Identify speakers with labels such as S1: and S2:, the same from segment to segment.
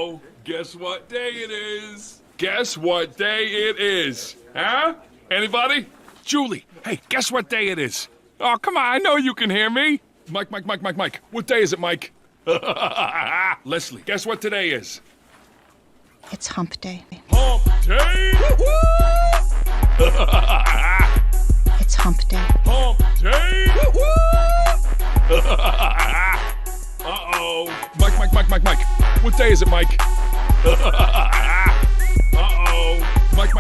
S1: Uh-oh. Guess what day it is? Guess what day it is? Huh? Anybody? Julie, hey, guess what day it is? Oh, come on, I know you can hear me. Mike. What day is it, Mike? Leslie, guess what today is?
S2: It's Hump Day.
S1: Hump Day!
S2: It's Hump Day.
S1: Hump Day! Uh-oh. Mike. What day is it, Mike? Uh-oh. Mike.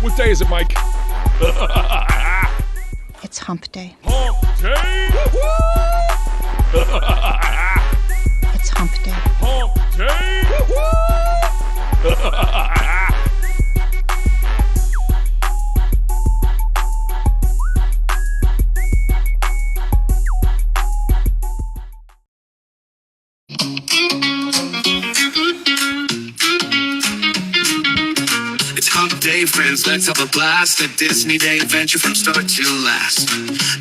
S1: What day is it, Mike?
S2: It's Hump Day.
S1: Hump Day!
S2: It's Hump Day.
S1: Hump Day!
S3: It's Hump Day, friends, let's have a blast. A Disney Day adventure from start to last.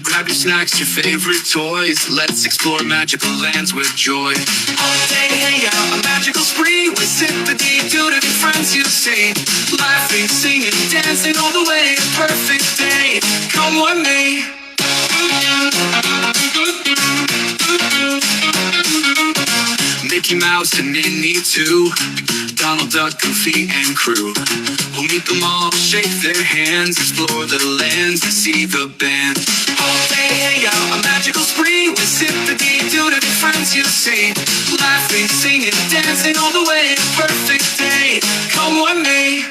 S3: Grab your snacks, your favorite toys. Let's explore magical lands with joy. Hump Day Hangout, a magical spree with Zip-a-Dee-Doo to your friends you see. Laughing, singing, dancing all the way. A perfect day, come with me. Mickey Mouse and Minnie too, Donald Duck, Goofy and crew. We'll meet them all, shake their hands, explore the lands and see the band. All day hangout, a magical spree with Zip-a-Dee-Doo to your friends you see. Laughing, singing, dancing all the way, a perfect day, come with me.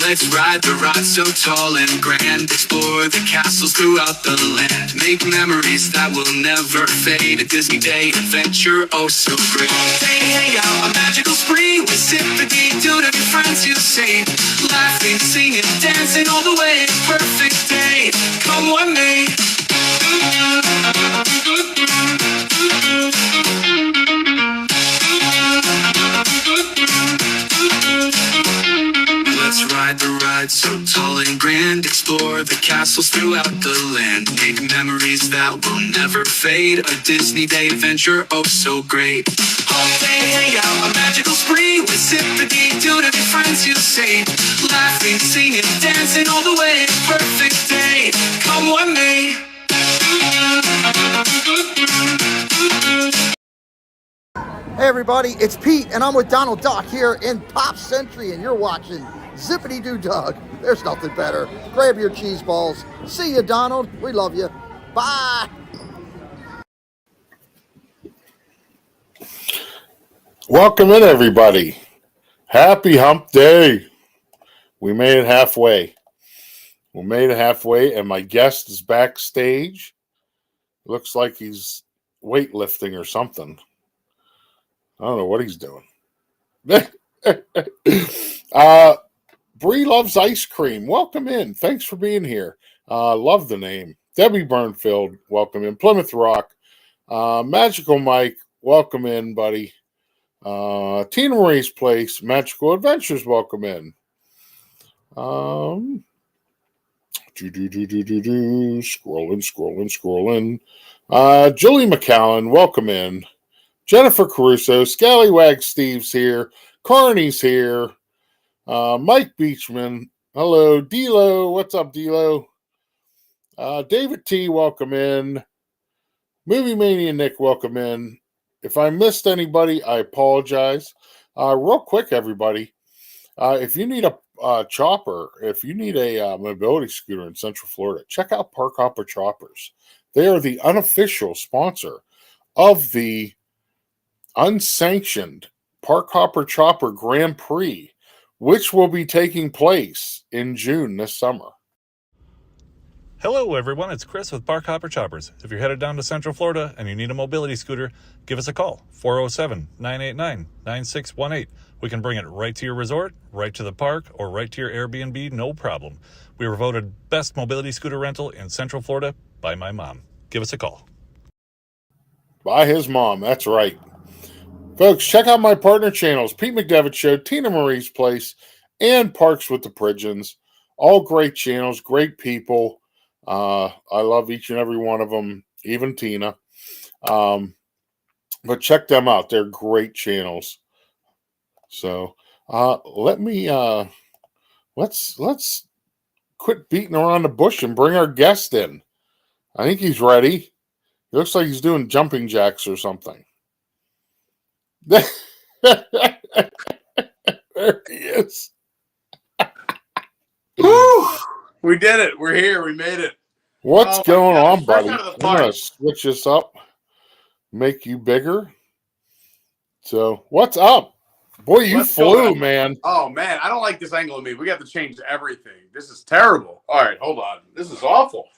S3: Let's ride the ride so tall and grand. Explore the castles throughout the land. Make memories that will never fade. A Disney Day adventure, oh so great. Day hangout, a magical spree with Zip-a-Dee-Doo to your friends you see. Laughing, singing, dancing all the way. Perfect day, come with me. Let's ride the ride so tall and grand. Explore the castles throughout the land. Make memories that will never fade. A Disney Day adventure, oh so great. All day hangout, a magical spree with Zip-a-Dee-Doo to your friends you see. Laughing, singing, dancing all the way. Perfect day, come with me.
S4: Hey everybody, it's Pete and I'm with Donald Duck here in Pop Century and you're watching Zip-a-Dee-DooDoug. There's nothing better. Grab your cheese balls. See you, Donald. We love you. Bye.
S5: Welcome in, everybody. Happy Hump Day. We made it halfway. And my guest is backstage. Looks like he's weightlifting or something. I don't know what he's doing. Bree loves ice cream. Welcome in. Thanks for being here. Love the name. Debbie Burnfield, welcome in. Plymouth Rock. Magical Mike, welcome in, buddy. Tina Marie's Place, Magical Adventures, welcome in. Scrolling. Julie McCallan, welcome in. Jennifer Caruso, Scallywag Steve's here. Carney's here. Mike Beachman, hello. D-Lo, what's up, D-Lo? David T, welcome in. Movie Mania Nick, welcome in. If I missed anybody, I apologize. Real quick, everybody, if you need a chopper, if you need a mobility scooter in Central Florida, check out Park Hopper Choppers. They are the unofficial sponsor of the unsanctioned Park Hopper Chopper Grand Prix, which will be taking place in June this summer.
S6: Hello everyone, it's Chris with Park Hopper Choppers. If you're headed down to Central Florida and you need a mobility scooter, give us a call, 407-989-9618. We can bring it right to your resort, right to the park, or right to your Airbnb, no problem. We were voted best mobility scooter rental in Central Florida by my mom. Give us a call.
S5: By his mom, that's right. Folks, check out my partner channels, Pete McDevitt Show, Tina Marie's Place, and Parks with the Pridgens. All great channels, great people. I love each and every one of them, even Tina. But check them out. They're great channels. So let's quit beating around the bush and bring our guest in. I think he's ready. He looks like he's doing jumping jacks or something. There he is.
S7: Woo! We did it. We're here. We made it.
S5: What's going on, buddy?
S7: Out of the
S5: I'm
S7: park.
S5: gonna switch this up, make you bigger. So, what's up? Boy, you flew, man.
S7: Oh, man. I don't like this angle of me. We got to change everything. This is terrible. All right, hold on. This is awful.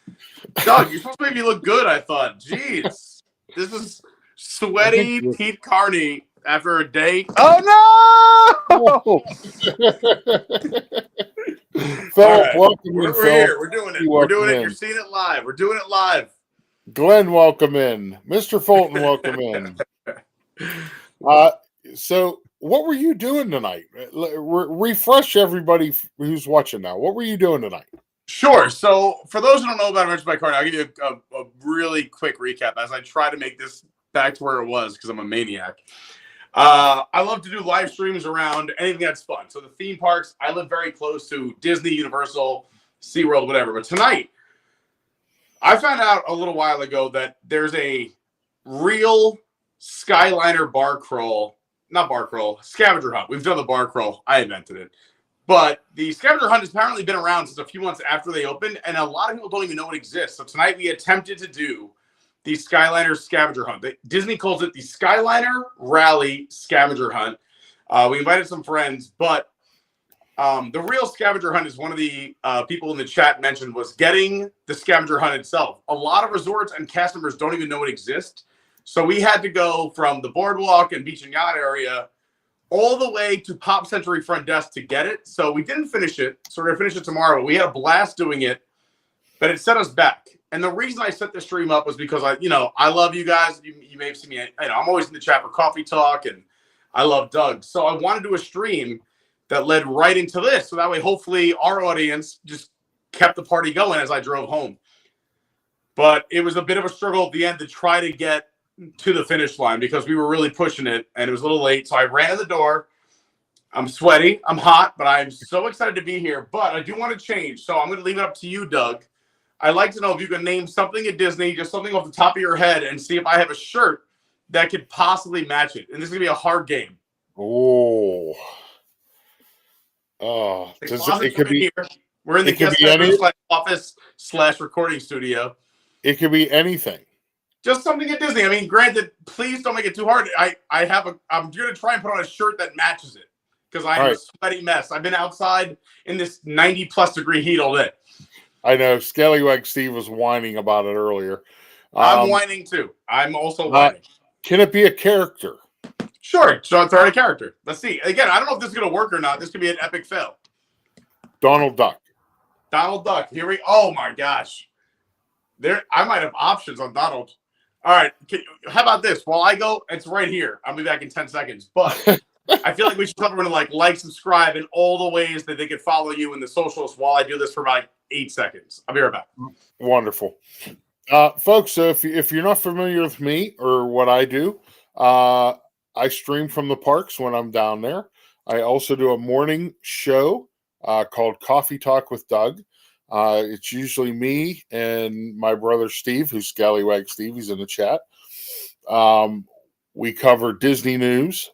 S7: Doug, you're supposed to make me look good, I thought. Jeez. This is sweaty Pete Carney after a day. Oh, no!
S5: Philip, welcome in.
S7: We're here. We're doing it. We're doing it. You're seeing it live. We're doing it live.
S5: Glenn, welcome in. Mr. Fulton, welcome in. So, what were you doing tonight? Refresh everybody who's watching now. What were you doing tonight?
S7: Sure. So, for those who don't know about Rich by Card, I'll give you a really quick recap as I try to make this back to where it was because I'm a maniac. I love to do live streams around anything that's fun. So, the theme parks, I live very close to Disney, Universal, SeaWorld, whatever. But tonight, I found out a little while ago that there's a real Skyliner scavenger hunt. We've done the bar crawl. I invented it. But the scavenger hunt has apparently been around since a few months after they opened, and a lot of people don't even know it exists. So tonight we attempted to do the Skyliner scavenger hunt. Disney calls it the Skyliner Rally Scavenger Hunt. We invited some friends, but the real scavenger hunt is one of the people in the chat mentioned was getting the scavenger hunt itself. A lot of resorts and cast members don't even know it exists. So we had to go from the boardwalk and beach and yacht area all the way to Pop Century front desk to get it. So we didn't finish it. So we're going to finish it tomorrow. We had a blast doing it, but it set us back. And the reason I set the stream up was because I love you guys. You may have seen me. I'm always in the chat for coffee talk, and I love Doug. So I wanted to do a stream that led right into this. So that way, hopefully our audience just kept the party going as I drove home. But it was a bit of a struggle at the end to try to get to the finish line because we were really pushing it and it was a little late. So I ran to the door. I'm sweaty. I'm hot, but I'm so excited to be here. But I do want to change. So I'm going to leave it up to you, Doug. I'd like to know if you can name something at Disney, just something off the top of your head, and see if I have a shirt that could possibly match it. And this is going to be a hard game.
S5: Oh, it could be
S7: here. We're in the guest office / recording studio.
S5: It could be anything.
S7: Just something at Disney. I mean, granted, please don't make it too hard. I'm going to try and put on a shirt that matches it because I'm a sweaty mess. I've been outside in this 90+ degree heat all day.
S5: I know. Scallywag Steve was whining about it earlier.
S7: I'm whining too. I'm also whining.
S5: Can it be a character?
S7: Sure. So throw out a character. Let's see. Again, I don't know if this is going to work or not. This could be an epic fail.
S5: Donald Duck.
S7: Donald Duck. Oh my gosh. I might have options on Donald. All right. How about this? While I go, it's right here. I'll be back in 10 seconds. But I feel like we should tell everyone to like, subscribe, and all the ways that they could follow you in the socials while I do this for about 8 seconds. I'll be right back.
S5: Wonderful. Folks, so if you're not familiar with me or what I do, I stream from the parks when I'm down there. I also do a morning show called Coffee Talk with Doug. It's usually me and my brother Steve, who's Scallywag Steve. He's in the chat. We cover Disney news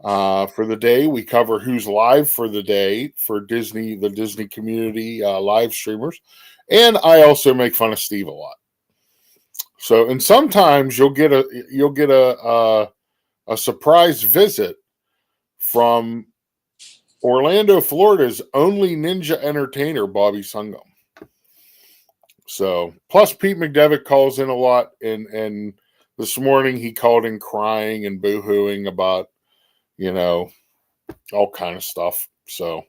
S5: for the day. We cover who's live for the day for Disney, the Disney community live streamers. And I also make fun of Steve a lot. So, and sometimes you'll get a surprise visit from Orlando, Florida's only ninja entertainer, Bobby Sungum. So, plus Pete McDevitt calls in a lot, and this morning he called in crying and boo-hooing about, all kind of stuff. So,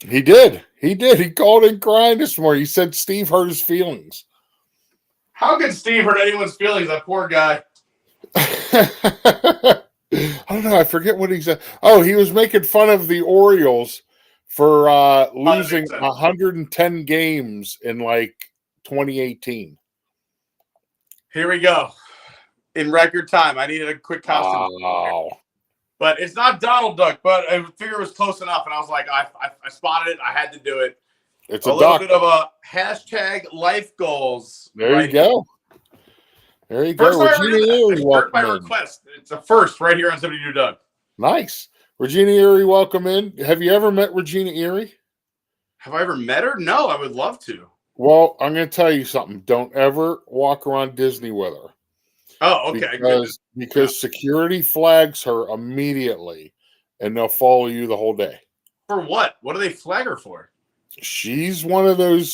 S5: he did. He called in crying this morning. He said Steve hurt his feelings.
S7: How could Steve hurt anyone's feelings? That poor guy.
S5: I don't know. I forget what he said. Oh, he was making fun of the Orioles for losing 110 games in 2018.
S7: Here we go. In record time. I needed a quick costume.
S5: Wow.
S7: But it's not Donald Duck, but I figured it was close enough. And I was like, I spotted it. I had to do it.
S5: It's
S7: a little bit of a hashtag life goals.
S5: There you go. There you go. Regina Erie, welcome
S7: by
S5: in.
S7: request. It's a first right here on Zip-a-Dee-Doo-Doug.
S5: Nice. Regina Erie, welcome in. Have you ever met Regina Erie?
S7: Have I ever met her? No, I would love to.
S5: Well, I'm going to tell you something. Don't ever walk around Disney with her.
S7: Oh, okay.
S5: Because security flags her immediately, and they'll follow you the whole day.
S7: For what? What do they flag her for?
S5: She's one of those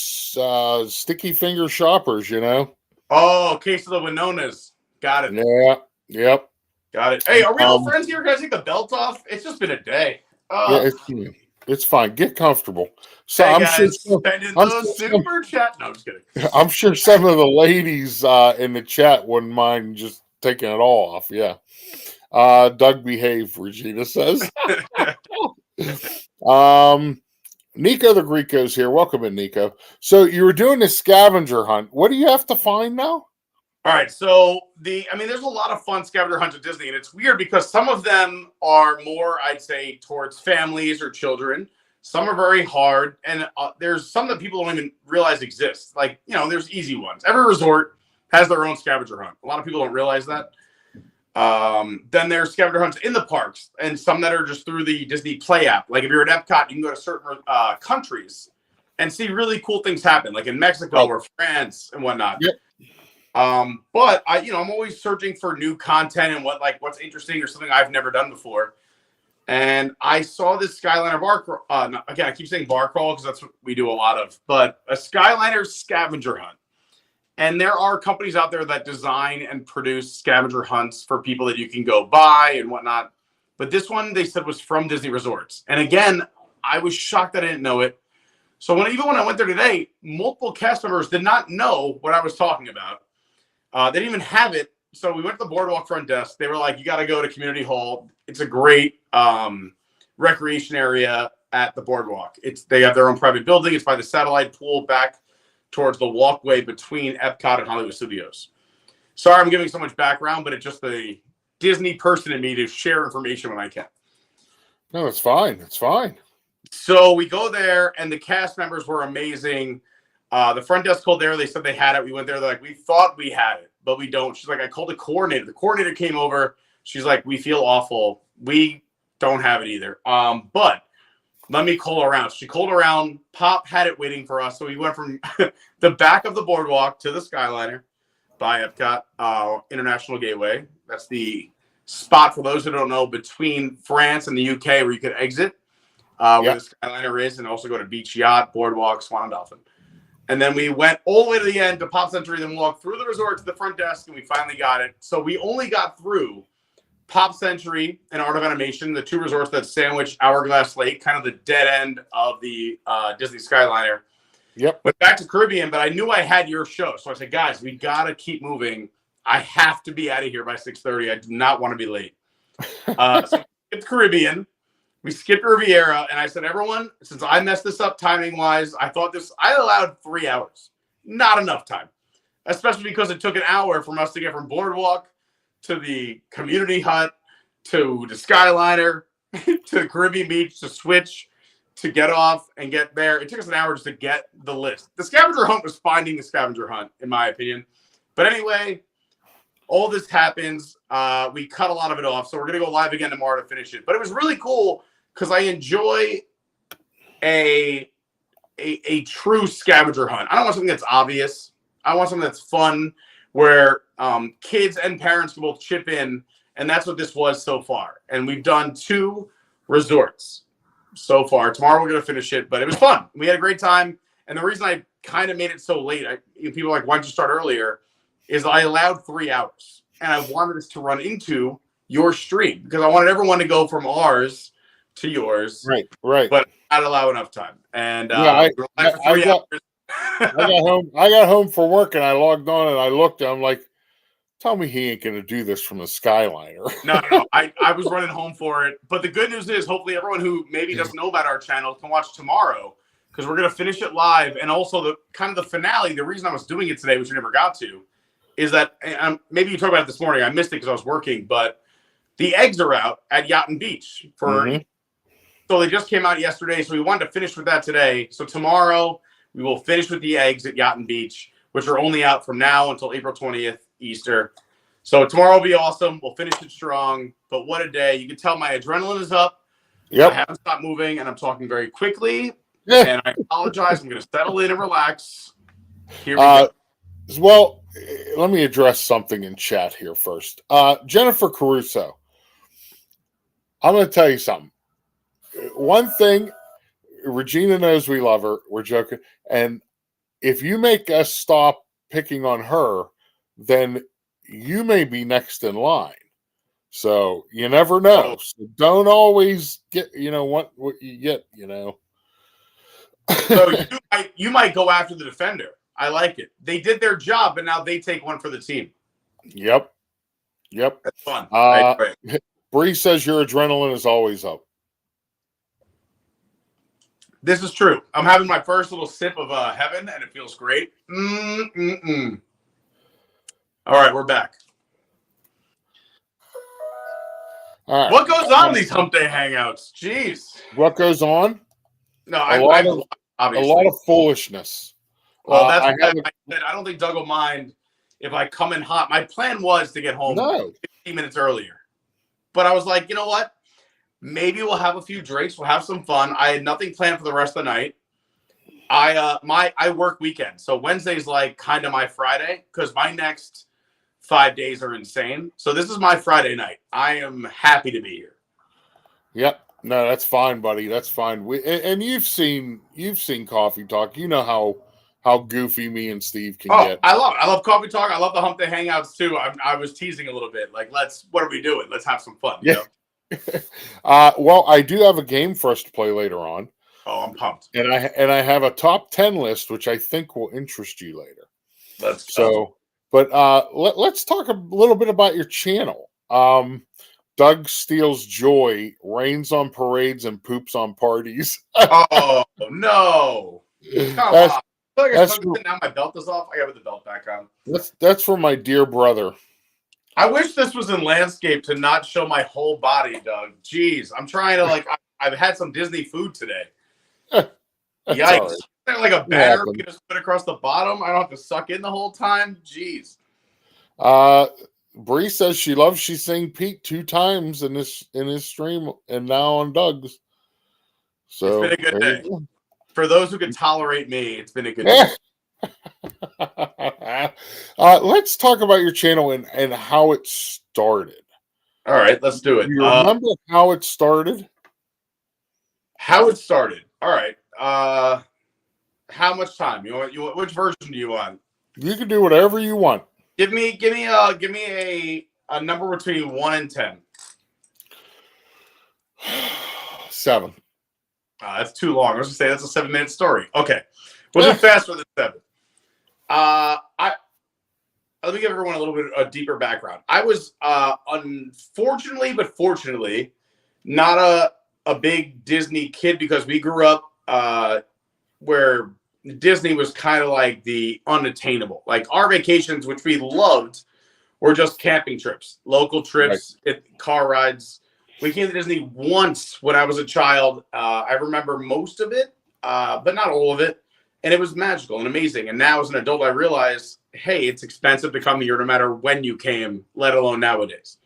S5: sticky finger shoppers, you know.
S7: Oh, case of the Winonas. Got it.
S5: Yeah. Yep.
S7: Got it. Hey, are we all friends here? Can I take the belt off? It's just been a day.
S5: Yeah, it's fine. Get comfortable. So
S7: hey
S5: I'm
S7: guys,
S5: sure
S7: super chat. No, I'm just kidding.
S5: I'm sure some of the ladies in the chat wouldn't mind just taking it all off. Yeah. Doug behave, Regina says. Nico the Greco's here. Welcome in, Nico. So you were doing a scavenger hunt. What do you have to find now?
S7: All right, so there's a lot of fun scavenger hunts at Disney, and it's weird because some of them are more, I'd say, towards families or children. Some are very hard, and there's some that people don't even realize exist. Like, there's easy ones. Every resort has their own scavenger hunt. A lot of people don't realize that. Then there's scavenger hunts in the parks, and some that are just through the Disney Play app. Like if you're at Epcot, you can go to certain countries and see really cool things happen, like in Mexico or France and whatnot.
S5: Yep.
S7: But I'm always searching for new content and what's interesting or something I've never done before. And I saw this Skyliner bar. Again, I keep saying bar crawl because that's what we do a lot of. But a Skyliner scavenger hunt. And there are companies out there that design and produce scavenger hunts for people that you can go buy and whatnot. But this one, they said, was from Disney Resorts. And again, I was shocked that I didn't know it. So even when I went there today, multiple cast members did not know what I was talking about. They didn't even have it. So we went to the boardwalk front desk. They were like, you got to go to Community Hall. It's a great recreation area at the boardwalk. They have their own private building. It's by the satellite pool back towards the walkway between Epcot and Hollywood Studios. Sorry, I'm giving so much background, but it's just the Disney person in me to share information when I can.
S5: No, it's fine. It's fine.
S7: So we go there, and the cast members were amazing. The front desk called there. They said they had it. We went there. They're like, we thought we had it, but we don't. She's like, I called the coordinator. The coordinator came over. She's like, we feel awful. We don't have it either. But let me call around. She called around. Pop had it waiting for us. So we went from the back of the boardwalk to the Skyliner by Epcot International Gateway. That's the spot, for those who don't know, between France and the UK where you could exit, where the Skyliner is, and also go to Beach Yacht, Boardwalk, Swan and Dolphin. And then we went all the way to the end to Pop Century, then walked through the resort to the front desk, and we finally got it. So we only got through Pop Century and Art of Animation, the two resorts that sandwich Hourglass Lake, kind of the dead end of the Disney Skyliner.
S5: Yep.
S7: Went back to Caribbean, but I knew I had your show. So I said, guys, we got to keep moving. I have to be out of here by 6:30. I do not want to be late. So we skipped Caribbean. We skipped Riviera, and I said, everyone, since I messed this up timing-wise, I allowed 3 hours. Not enough time, especially because it took an hour for us to get from Boardwalk to the community hut to the Skyliner to the Caribbean Beach to switch to get off and get there. It took us an hour just to get the list. The scavenger hunt was finding the scavenger hunt, in my opinion. But anyway, all this happens. We cut a lot of it off, so we're going to go live again tomorrow to finish it. But it was really cool because I enjoy a true scavenger hunt. I don't want something that's obvious. I want something that's fun where kids and parents can both chip in, and that's what this was so far. And we've done 2 resorts so far. Tomorrow we're going to finish it, but it was fun. We had a great time, and the reason I kind of made it so late, people are like, why'd you start earlier, is I allowed 3 hours, and I wanted us to run into your stream because I wanted everyone to go from ours to yours.
S5: Right.
S7: But I'd allow enough time. And
S5: I got home for work and I logged on and I looked and I'm like, tell me he ain't gonna do this from the Skyliner.
S7: No. I was running home for it. But the good news is hopefully everyone who maybe doesn't know about our channel can watch tomorrow because we're gonna finish it live. And also the finale, the reason I was doing it today, which we never got to, is that maybe you talked about it this morning. I missed it because I was working, but the eggs are out at Yacht and Beach so they just came out yesterday. So we wanted to finish with that today. So tomorrow we will finish with the eggs at Yacht and Beach, which are only out from now until April 20th, Easter. So tomorrow will be awesome. We'll finish it strong. But what a day. You can tell my adrenaline is up.
S5: Yep.
S7: I haven't stopped moving, and I'm talking very quickly. And I apologize. I'm going to settle in and relax. Here we go.
S5: Well, let me address something in chat here first. Jennifer Caruso, I'm going to tell you something. One thing, Regina knows we love her. We're joking. And if you make us stop picking on her, then you may be next in line. So you never know. So don't always get, what you get,
S7: So you might go after the defender. I like it. They did their job, but now they take one for the team.
S5: Yep.
S7: That's fun.
S5: Bree says your adrenaline is always up.
S7: This is true. I'm having my first little sip of heaven, and it feels great. All right, we're back.
S5: All right.
S7: What goes on in these Hump Day Hangouts? Jeez.
S5: What goes on?
S7: No,
S5: a lot of foolishness.
S7: Well, I don't think Doug will mind if I come in hot. My plan was to get home 15 minutes earlier. But I was like, you know what? Maybe we'll have a few drinks. We'll have some fun. I had nothing planned for the rest of the night. I work weekends. So Wednesday's like kind of my Friday because my next 5 days are insane. So this is my Friday night. I am happy to be here.
S5: Yep. No, that's fine, buddy. That's fine. And you've seen Coffee Talk. You know how goofy me and Steve can get.
S7: I love Coffee Talk. I love the Hump Day Hangouts too. I was teasing a little bit. Like, what are we doing? Let's have some fun.
S5: Yeah. Well, I do have a game for us to play later on.
S7: Oh, I'm pumped.
S5: And I have a top 10 list, which I think will interest you later. Let's talk a little bit about your channel. Doug steals joy, rains on parades, and poops on parties.
S7: Oh no! Come on. Now my belt is off. I got to put the belt back on.
S5: That's for my dear brother.
S7: I wish this was in landscape to not show my whole body, Doug. Jeez, I'm trying to I've had some Disney food today. Yikes!
S5: Right.
S7: Is there like a batter you just put across the bottom? I don't have to suck in the whole time. Jeez.
S5: Bree says she loves she's seen Pete 2 times in his stream and now on Doug's. So
S7: it's been a good day. For those who can tolerate me, it's been a good day.
S5: Let's talk about your channel and how it started.
S7: All right, let's do it.
S5: Do you remember how it started?
S7: How it started. All right. How much time? You want which version do you want?
S5: You can do whatever you want.
S7: Give me a number between 1 and 10.
S5: 7.
S7: That's too long. I was gonna say that's a 7-minute story. Okay, we'll do faster than 7. Let me give everyone a little bit of a deeper background. I was unfortunately, but fortunately, not a big Disney kid because we grew up where Disney was kind of like the unattainable. Like our vacations, which we loved, were just camping trips, local trips, car rides. We came to Disney once when I was a child. I remember most of it, but not all of it. And it was magical and amazing. And now as an adult, I realize, hey, it's expensive to come here no matter when you came, let alone nowadays.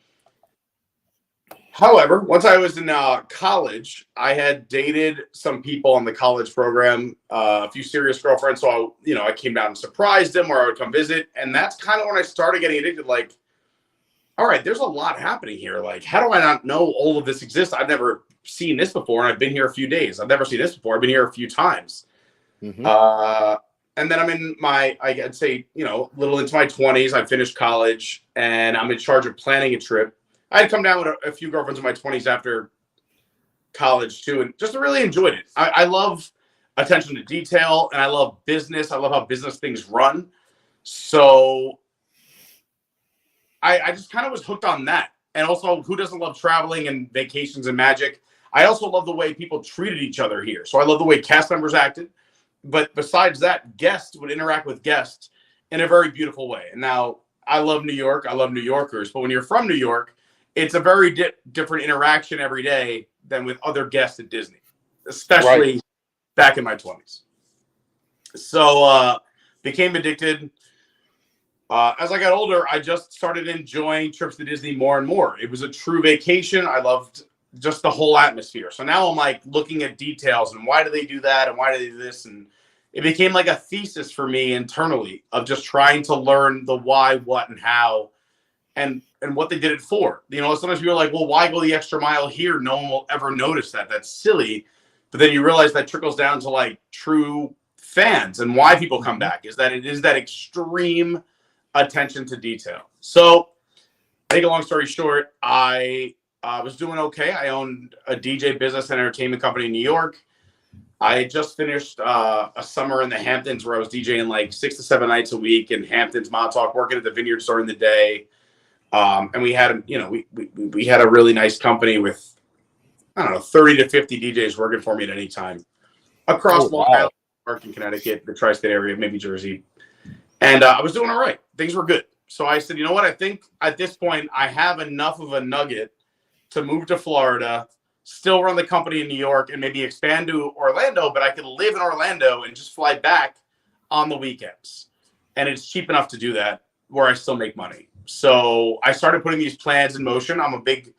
S7: However, once I was in college, I had dated some people on the college program, a few serious girlfriends. So, I came down and surprised them or I would come visit. And that's kind of when I started getting addicted. Like, all right, there's a lot happening here. Like, how do I not know all of this exists? I've never seen this before. And I've been here a few days. I've never seen this before. I've been here a few times. Mm-hmm. And then I'm in I'd say, a little into my 20s. I finished college and I'm in charge of planning a trip. I had come down with a few girlfriends in my 20s after college too, and just really enjoyed it. I love attention to detail and I love business. I love how business things run. So I just kind of was hooked on that. And also, who doesn't love traveling and vacations and magic? I also love the way people treated each other here. So I love the way cast members acted. But besides that, guests would interact with guests in a very beautiful way. And now I love New York. I love New Yorkers. But when you're from New York, it's a very different interaction every day than with other guests at Disney, especially back in my 20s. So became addicted. As I got older, I just started enjoying trips to Disney more and more. It was a true vacation. I loved just the whole atmosphere. So now I'm like looking at details and why do they do that and why do they do this? And it became like a thesis for me internally of just trying to learn the why, what, and how, and what they did it for. You know, sometimes people are like, well, why go the extra mile here? No one will ever notice that. That's silly. But then you realize that trickles down to like true fans and why people come back is that it is that extreme attention to detail. So, make a long story short, I was doing okay. I owned a DJ business and entertainment company in New York. I had just finished a summer in the Hamptons where I was DJing like 6 to 7 nights a week in Hamptons, Montauk, working at the Vineyard store in the day. And we had, you know, we had a really nice company with, I don't know, 30 to 50 DJs working for me at any time across Long Island, New York, and Connecticut, the tri-state area, maybe Jersey. And I was doing all right. Things were good. So I said, you know what? I think at this point, I have enough of a nugget to move to Florida, still run the company in New York, and maybe expand to Orlando, but I could live in Orlando and just fly back on the weekends. And it's cheap enough to do that where I still make money. So I started putting these plans in motion. I'm a big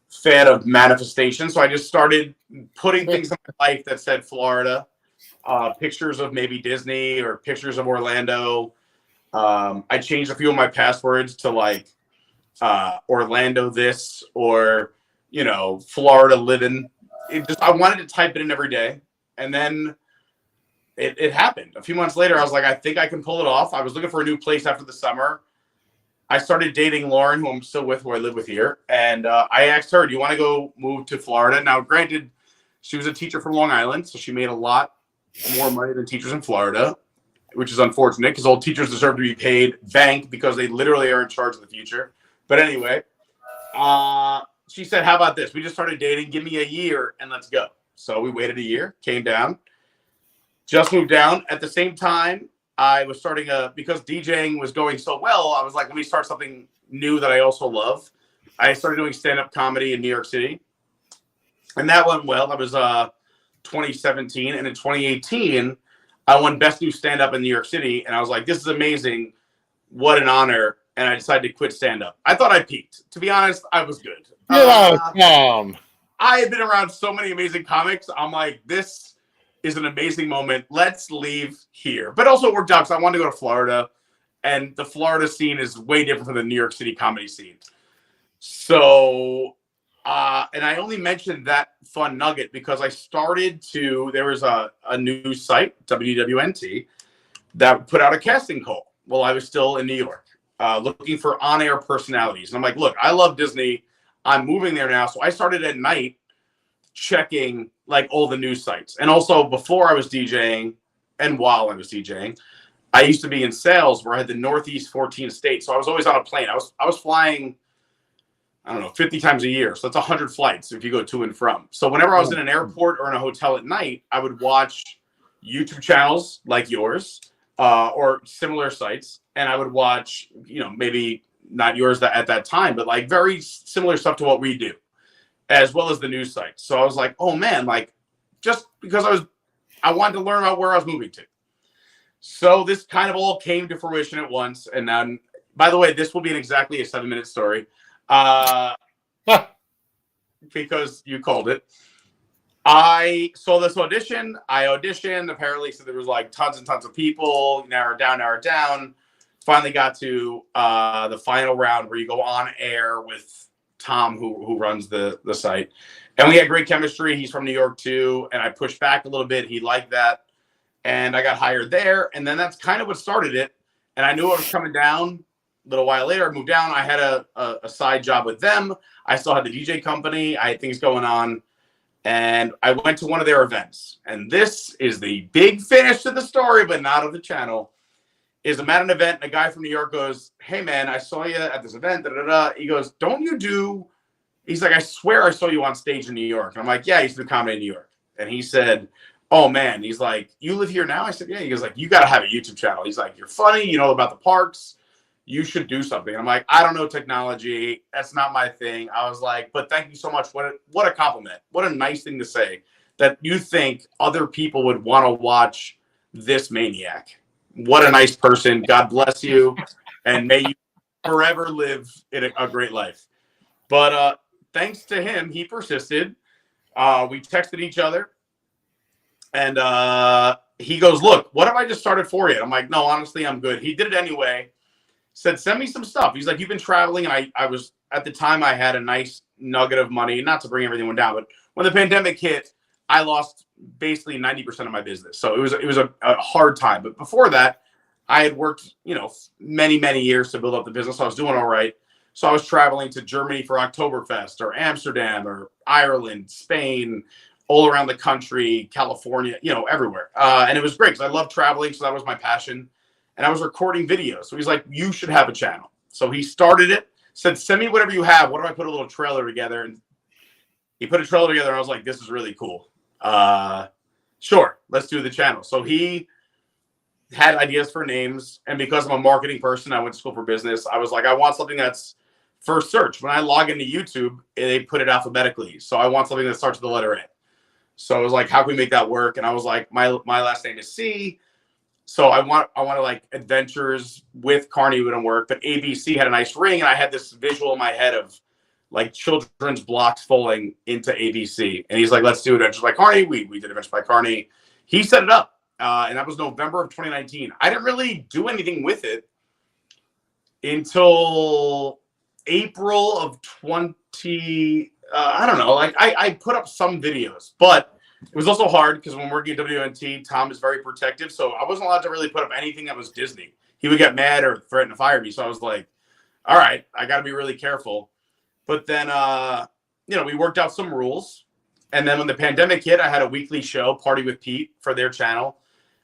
S7: fan of manifestation. So I just started putting things in my life that said Florida. Pictures of maybe Disney or pictures of Orlando. I changed a few of my passwords to like Orlando this or, you know, Florida living. I wanted to type it in every day. And then it happened. A few months later, I was like, I think I can pull it off. I was looking for a new place after the summer. I started dating Lauren, who I'm still with, who I live with here. And I asked her, do you want to go move to Florida? Now, granted, she was a teacher from Long Island, so she made a lot more money than teachers in Florida, which is unfortunate because all teachers deserve to be paid bank because they literally are in charge of the future. But anyway, she said, how about this? We just started dating. Give me a year and let's go. So we waited a year, came down, just moved down. At the same time, I was starting because DJing was going so well, I was like, let me start something new that I also love. I started doing stand-up comedy in New York City. And that went well. That was 2017. And in 2018, I won Best New Stand-Up in New York City. And I was like, this is amazing. What an honor. And I decided to quit stand-up. I thought I peaked. To be honest, I was good. I had been around so many amazing comics. I'm like, this is an amazing moment. Let's leave here. But also it worked out because I wanted to go to Florida. And the Florida scene is way different from the New York City comedy scene. So, and I only mentioned that fun nugget because I started there was a news site, WWNT, that put out a casting call while I was still in New York, looking for on-air personalities. And I'm like, look, I love Disney. I'm moving there now. So I started at night checking like all the news sites. And also before I was DJing and while I was DJing, I used to be in sales where I had the Northeast 14 states. So I was always on a plane. I was flying, I don't know, 50 times a year. So that's 100 flights if you go to and from. So whenever I was in an airport or in a hotel at night, I would watch YouTube channels like yours or similar sites. And I would watch, you know, maybe not yours at that time, but like very similar stuff to what we do, as well as the news sites. So I was like, oh man, like just because I wanted to learn about where I was moving to. So this kind of all came to fruition at once. And then, by the way, this will be exactly a 7-minute story. Because you called it. I saw this audition. I auditioned. Apparently, so there was like tons and tons of people. Narrowed down. Finally got to the final round where you go on air with Tom, who runs the site. And we had great chemistry. He's from New York too. And I pushed back a little bit. He liked that. And I got hired there. And then that's kind of what started it. And I knew I was coming down. A little while later, I moved down. I had a side job with them. I still had the DJ company. I had things going on. And I went to one of their events. And this is the big finish to the story, but not of the channel. Is I'm at an event, and a guy from New York goes, hey, man, I saw you at this event. Da, da, da. He goes, he's like, I swear I saw you on stage in New York. And I'm like, yeah, I used to do comedy in New York. And he said, oh, man. He's like, you live here now? I said, yeah. He goes, like, you got to have a YouTube channel. He's like, you're funny. You know about the parks. you should do something. I'm like, I don't know technology. That's not my thing. I was like, but thank you so much. What a compliment. What a nice thing to say that you think other people would want to watch this maniac. What a nice person. God bless you. And may you forever live in a great life. But thanks to him, he persisted. We texted each other. And he goes, look, what have I just started for you? I'm like, no, honestly, I'm good. He did it anyway. Said, send me some stuff. He's like, you've been traveling. And I was, at the time, I had a nice nugget of money, not to bring everything down, but when the pandemic hit, I lost basically 90% of my business. So it was a hard time. But before that, I had worked, many, many years to build up the business. So I was doing all right. So I was traveling to Germany for Oktoberfest or Amsterdam or Ireland, Spain, all around the country, California, everywhere. And it was great because I love traveling. So that was my passion. And I was recording videos. So he's like, you should have a channel. So he started it, said, send me whatever you have. What if I put a little trailer together? And he put a trailer together. And I was like, this is really cool. Sure, let's do the channel. So he had ideas for names. And because I'm a marketing person, I went to school for business. I was like, I want something that's first search. When I log into YouTube, they put it alphabetically. So I want something that starts with the letter A. So I was like, how can we make that work? And I was like, my last name is C. So I want to like adventures with Carney wouldn't work, but ABC had a nice ring, and I had this visual in my head of like children's blocks falling into ABC. And he's like, let's do Adventures by Carney. We did Adventures by Carney. He set it up, and that was November of 2019. I didn't really do anything with it until April of 20. I don't know. Like I put up some videos, but it was also hard because when working at WNT, Tom is very protective. So I wasn't allowed to really put up anything that was Disney. He would get mad or threaten to fire me. So I was like, all right, I got to be really careful. But then, we worked out some rules. And then when the pandemic hit, I had a weekly show, Party with Pete, for their channel.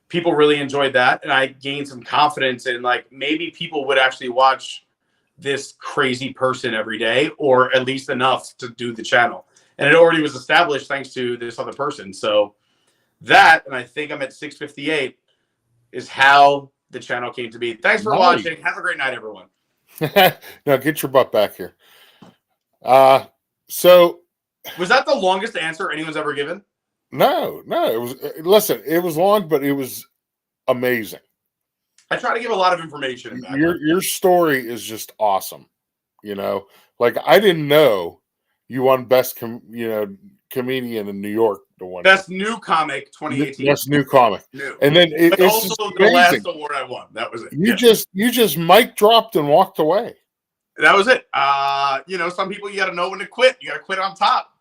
S7: People really enjoyed that. And I gained some confidence in like maybe people would actually watch this crazy person every day, or at least enough to do the channel. And it already was established thanks to this other person. So that, and I think I'm at 658, is how the channel came to be. Thanks for watching. Have a great night, everyone.
S5: Now get your butt back here. So
S7: was that the longest answer anyone's ever given?
S5: No, it was. Listen, it was long, but it was amazing.
S7: I try to give a lot of information.
S5: Your story is just awesome. Like I didn't know you won best comedian in New York.
S7: Best new comic 2018.
S5: Best new comic.
S7: New.
S5: And then it's
S7: also the last award I won. That was it.
S5: You just mic dropped and walked away.
S7: That was it. Some people you got to know when to quit. You got to quit on top.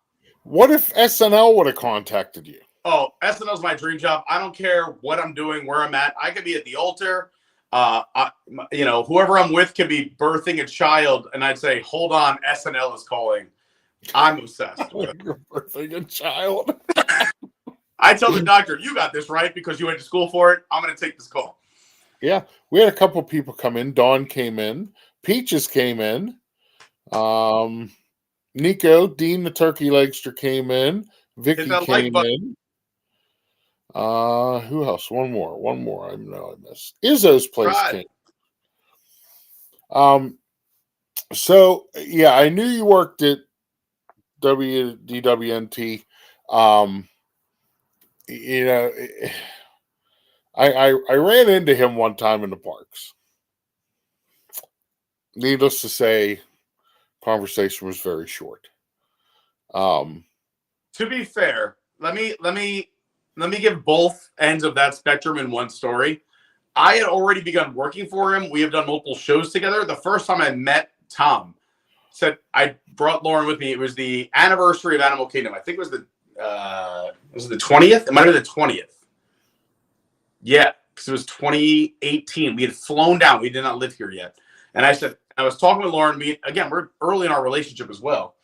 S5: What if SNL would have contacted you?
S7: Oh, SNL's my dream job. I don't care what I'm doing, where I'm at. I could be at the altar. Whoever I'm with could be birthing a child, and I'd say, hold on, SNL is calling. I'm obsessed with it.
S5: You're birthing a child.
S7: I tell the doctor, you got this right because you went to school for it. I'm going to take this call.
S5: Yeah, we had a couple people come in. Dawn came in. Peaches came in. Nico, Dean the Turkey Legster came in. Vicky came in. Who else? One more. I know I missed. Izzo's place came. So yeah, I knew you worked at WDWNT. I ran into him one time in the parks. Needless to say, conversation was very short.
S7: To be fair, let me give both ends of that spectrum in one story. I had already begun working for him. We have done multiple shows together. The first time I met Tom, said I brought Lauren with me. It was the anniversary of Animal Kingdom. I think it was the 20th. It might have been the 20th. Yeah, because it was 2018. We had flown down. We did not live here yet. And I said, I was talking with Lauren. We're early in our relationship as well.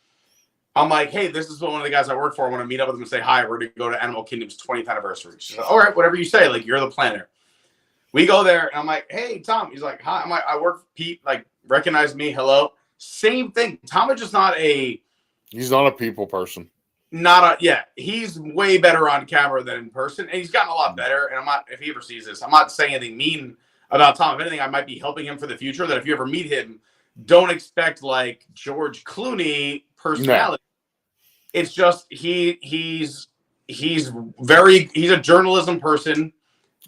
S7: I'm like, hey, this is one of the guys I work for. I want to meet up with him and say hi. We're going to go to Animal Kingdom's 20th anniversary. She said, all right, whatever you say. Like, you're the planner. We go there, and I'm like, hey, Tom. He's like, hi. I'm like, I work for Pete. Like, recognize me. Hello. Same thing. Tom is just not
S5: he's not a people person.
S7: He's way better on camera than in person. And he's gotten a lot better. And I'm not, if he ever sees this, I'm not saying anything mean about Tom. If anything, I might be helping him for the future. That if you ever meet him, don't expect like George Clooney personality. No. It's just he's a journalism person.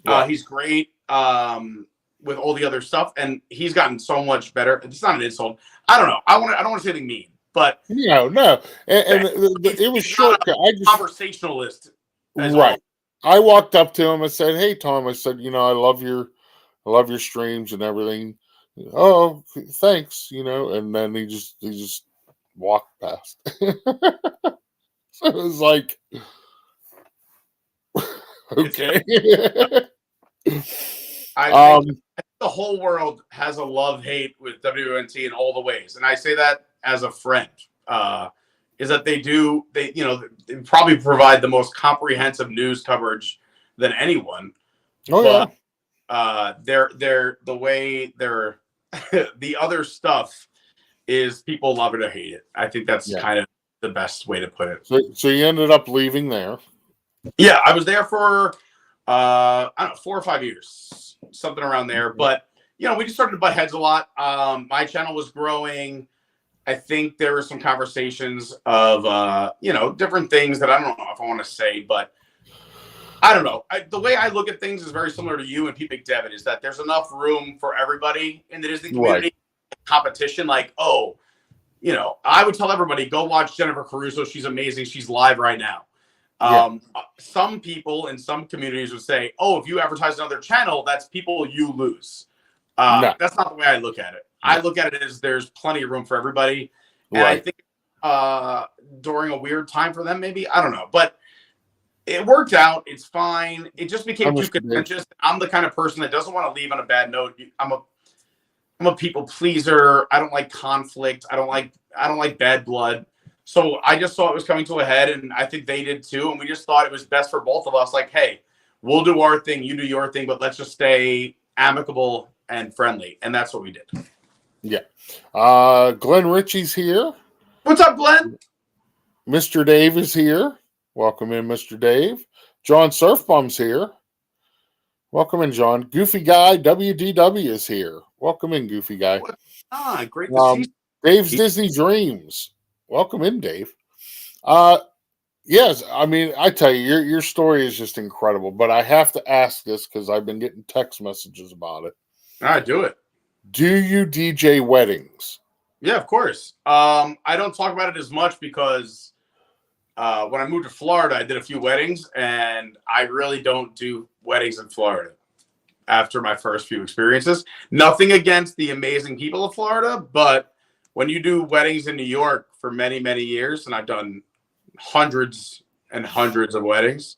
S7: Yeah. He's great with all the other stuff, and he's gotten so much better. It's not an insult. I don't know. I don't want to say anything mean, but
S5: no. And it was short.
S7: Conversationalist,
S5: right? I walked up to him and said, "Hey, Tom," I said, I love your streams and everything. Oh, thanks. And then he just walked past. So it was like, okay.
S7: I think the whole world has a love-hate with WNT in all the ways, and I say that as a friend. Is that they probably provide the most comprehensive news coverage than anyone.
S5: Oh
S7: yeah. They're the way they're the other stuff is people love it or hate it. I think that's kind of the best way to put it.
S5: So you ended up leaving there.
S7: Yeah, I was there for I don't know, 4 or 5 years, something around there. But we just started to butt heads a lot. My channel was growing. I think there were some conversations of different things that I don't know if I want to say, but I don't know. The way I look at things is very similar to you and Pete McDevitt, is that there's enough room for everybody in the Disney community. Right. Competition, like, I would tell everybody, go watch Jennifer Caruso. She's amazing. She's live right now. Some people in some communities would say, if you advertise another channel, that's people you lose. No. That's not the way I look at it. I look at it as there's plenty of room for everybody. And I think during a weird time for them, maybe, I don't know. But it worked out. It's fine. It just became too contentious. I'm the kind of person that doesn't want to leave on a bad note. I'm a people pleaser. I don't like conflict. I don't like bad blood. So I just saw it was coming to a head, and I think they did too. And we just thought it was best for both of us. Like, hey, we'll do our thing, you do your thing, but let's just stay amicable and friendly. And that's what we did.
S5: Yeah. Glenn Ritchie's here.
S7: What's up, Glenn?
S5: Mr. Dave is here. Welcome in, Mr. Dave. John Surfbum's here. Welcome in, John. Goofy Guy WDW is here. Welcome in, Goofy Guy.
S7: What's on? Great to see you.
S5: Dave's Disney Dreams. Welcome in, Dave. Yes, I mean, I tell you, your story is just incredible, but I have to ask this because I've been getting text messages about it.
S7: All right, do it.
S5: Do you DJ weddings?
S7: Yeah, of course. I don't talk about it as much because when I moved to Florida, I did a few weddings, and I really don't do weddings in Florida after my first few experiences. Nothing against the amazing people of Florida, but when you do weddings in New York for many, many years, and I've done hundreds and hundreds of weddings,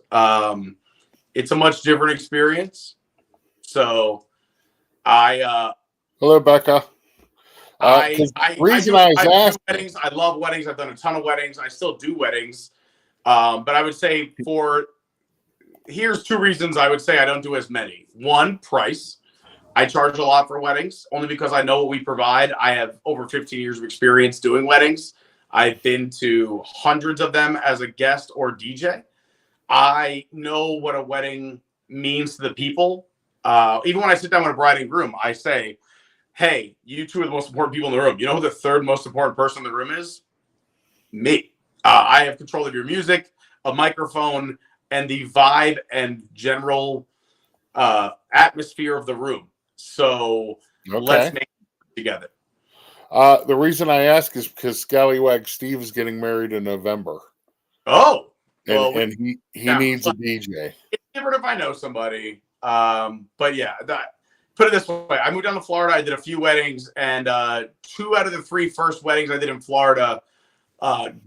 S7: it's a much different experience. So
S5: hello, Becca.
S7: I do weddings. I love weddings. I've done a ton of weddings. I still do weddings. But I would say here's 2 reasons I would say I don't do as many. One, price. I charge a lot for weddings only because I know what we provide. I have over 15 years of experience doing weddings. I've been to hundreds of them as a guest or DJ. I know what a wedding means to the people. Even when I sit down with a bride and groom, I say, hey, you two are the most important people in the room. You know who the third most important person in the room is? Me. I have control of your music, a microphone, and the vibe and general atmosphere of the room. So let's make it together.
S5: The reason I ask is because Scallywag Steve is getting married in November.
S7: Oh.
S5: And he needs a DJ.
S7: It's different if I know somebody. But yeah, put it this way. I moved down to Florida. I did a few weddings, and 2 out of the 3 first weddings I did in Florida,